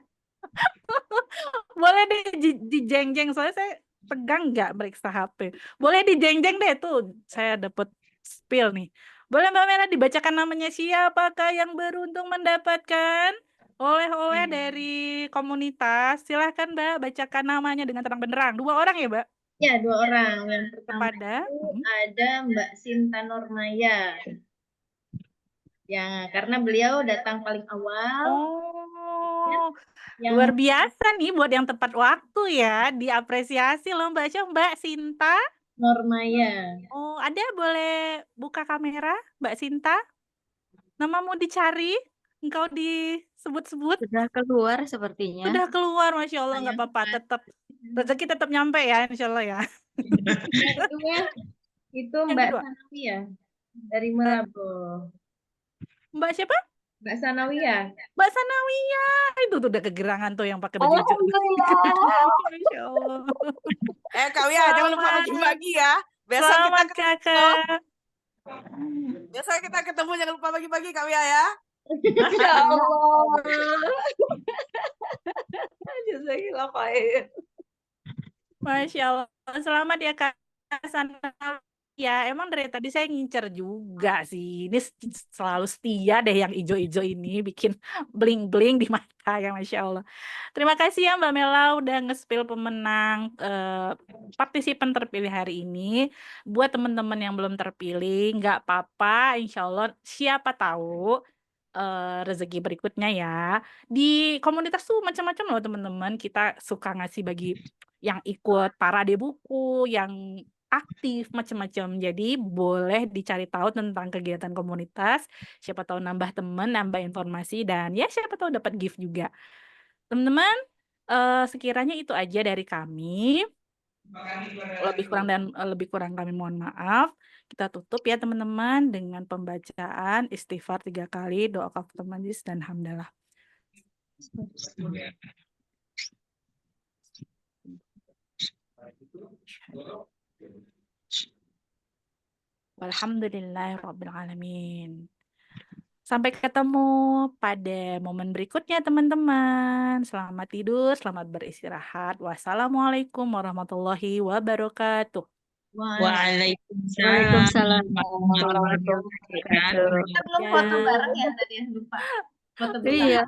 Boleh deh di jeng-jeng, soalnya saya pegang nggak meriksa HP. Boleh di jeng-jeng deh tuh. Saya dapat spill nih. Boleh Mbak Mela dibacakan namanya, siapakah yang beruntung mendapatkan oleh-oleh dari komunitas? Silahkan Mbak bacakan namanya dengan terang benderang. 2 orang ya Mbak? Ya, 2 orang. Yang pertama Kepada itu ada Mbak Sinta Normaya. Ya, karena beliau datang paling awal. Oh, Yang luar biasa nih buat yang tepat waktu ya. Diapresiasi loh Mbak Syah, Mbak Sinta. Normaya. Oh, ada boleh buka kamera Mbak Sinta? Namamu dicari, engkau disebut-sebut. Sudah keluar sepertinya. Sudah keluar, Masya Allah, nggak apa-apa. Tetap rezeki tetap nyampe ya, Insya Allah ya. Yang kedua itu Yang Mbak kedua. Sanawia dari Merabo. Mbak siapa? Mbak Sanawia. Mbak Sanawia. Itu tuh udah kegerangan tuh yang pakai baju hijau. Masya Allah. Kak Wia, jangan lupa bagi-bagi ya. Besok Selamat kita ketemu. kakak. Besok kita ketemu, jangan lupa bagi-bagi Kak Wia ya. Masya Allah. Jazakillah khair. Masya Allah. Selamat ya Kak Sanawia. Ya, emang dari tadi saya ngincer juga sih. Ini selalu setia deh yang ijo-ijo ini. Bikin bling-bling di mata ya, Masya Allah. Terima kasih ya Mbak Mela udah nge-spill pemenang partisipan terpilih hari ini. Buat teman-teman yang belum terpilih, nggak apa-apa. Insya Allah siapa tahu rezeki berikutnya ya. Di komunitas tuh macam-macam loh teman-teman. Kita suka ngasih bagi yang ikut parade buku, yang aktif macam-macam. Jadi boleh dicari tahu tentang kegiatan komunitas. Siapa tahu nambah teman, nambah informasi, dan ya siapa tahu dapat gift juga. Teman-teman, sekiranya itu aja dari kami. Lebih kurang kami mohon maaf. Kita tutup ya teman-teman dengan pembacaan istighfar 3 kali, doa kafaratul majlis dan hamdalah. Walhamdulillahirrabbilalamin. Sampai ketemu pada momen berikutnya teman-teman. Selamat tidur, selamat beristirahat. Wassalamualaikum warahmatullahi wabarakatuh. Waalaikumsalam warahmatullahi wabarakatuh. Kita belum foto bareng ya tadi ya, lupa. Foto bersama. Iya,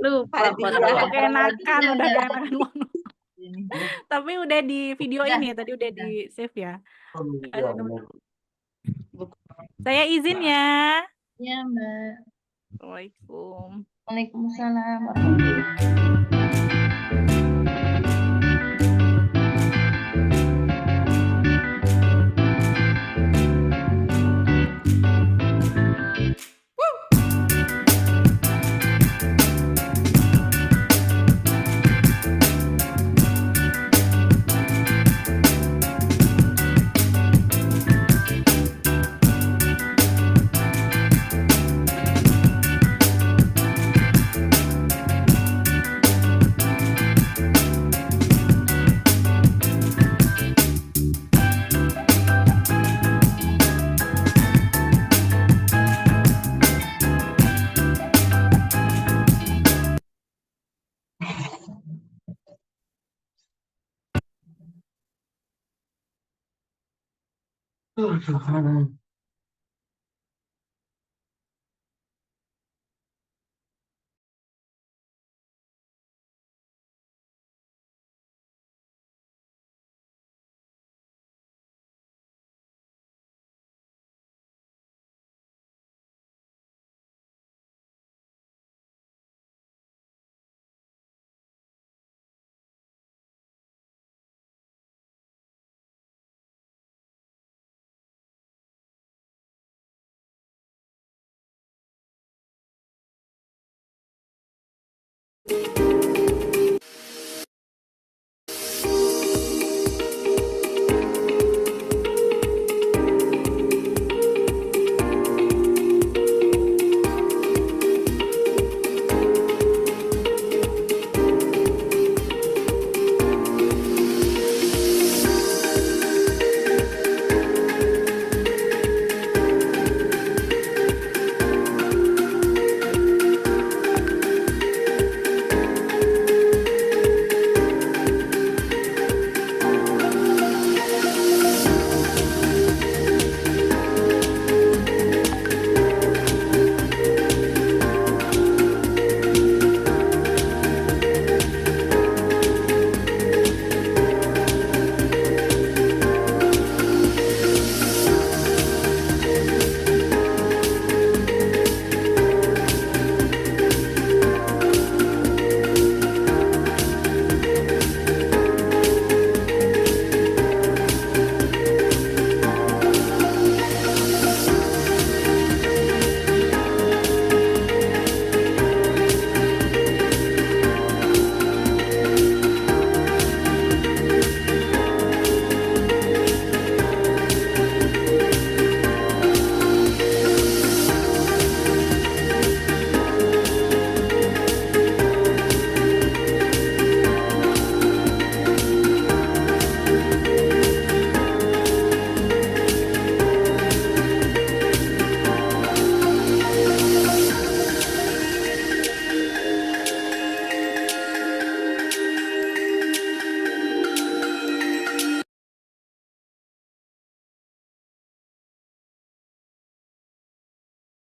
lupa foto. Udah keenakan, udah keenakan. Tapi udah di videoin ya, tadi udah di save ya. Saya izin ya. Ya, Mbak. Assalamualaikum. Waalaikumsalam warahmatullahi Tuhan.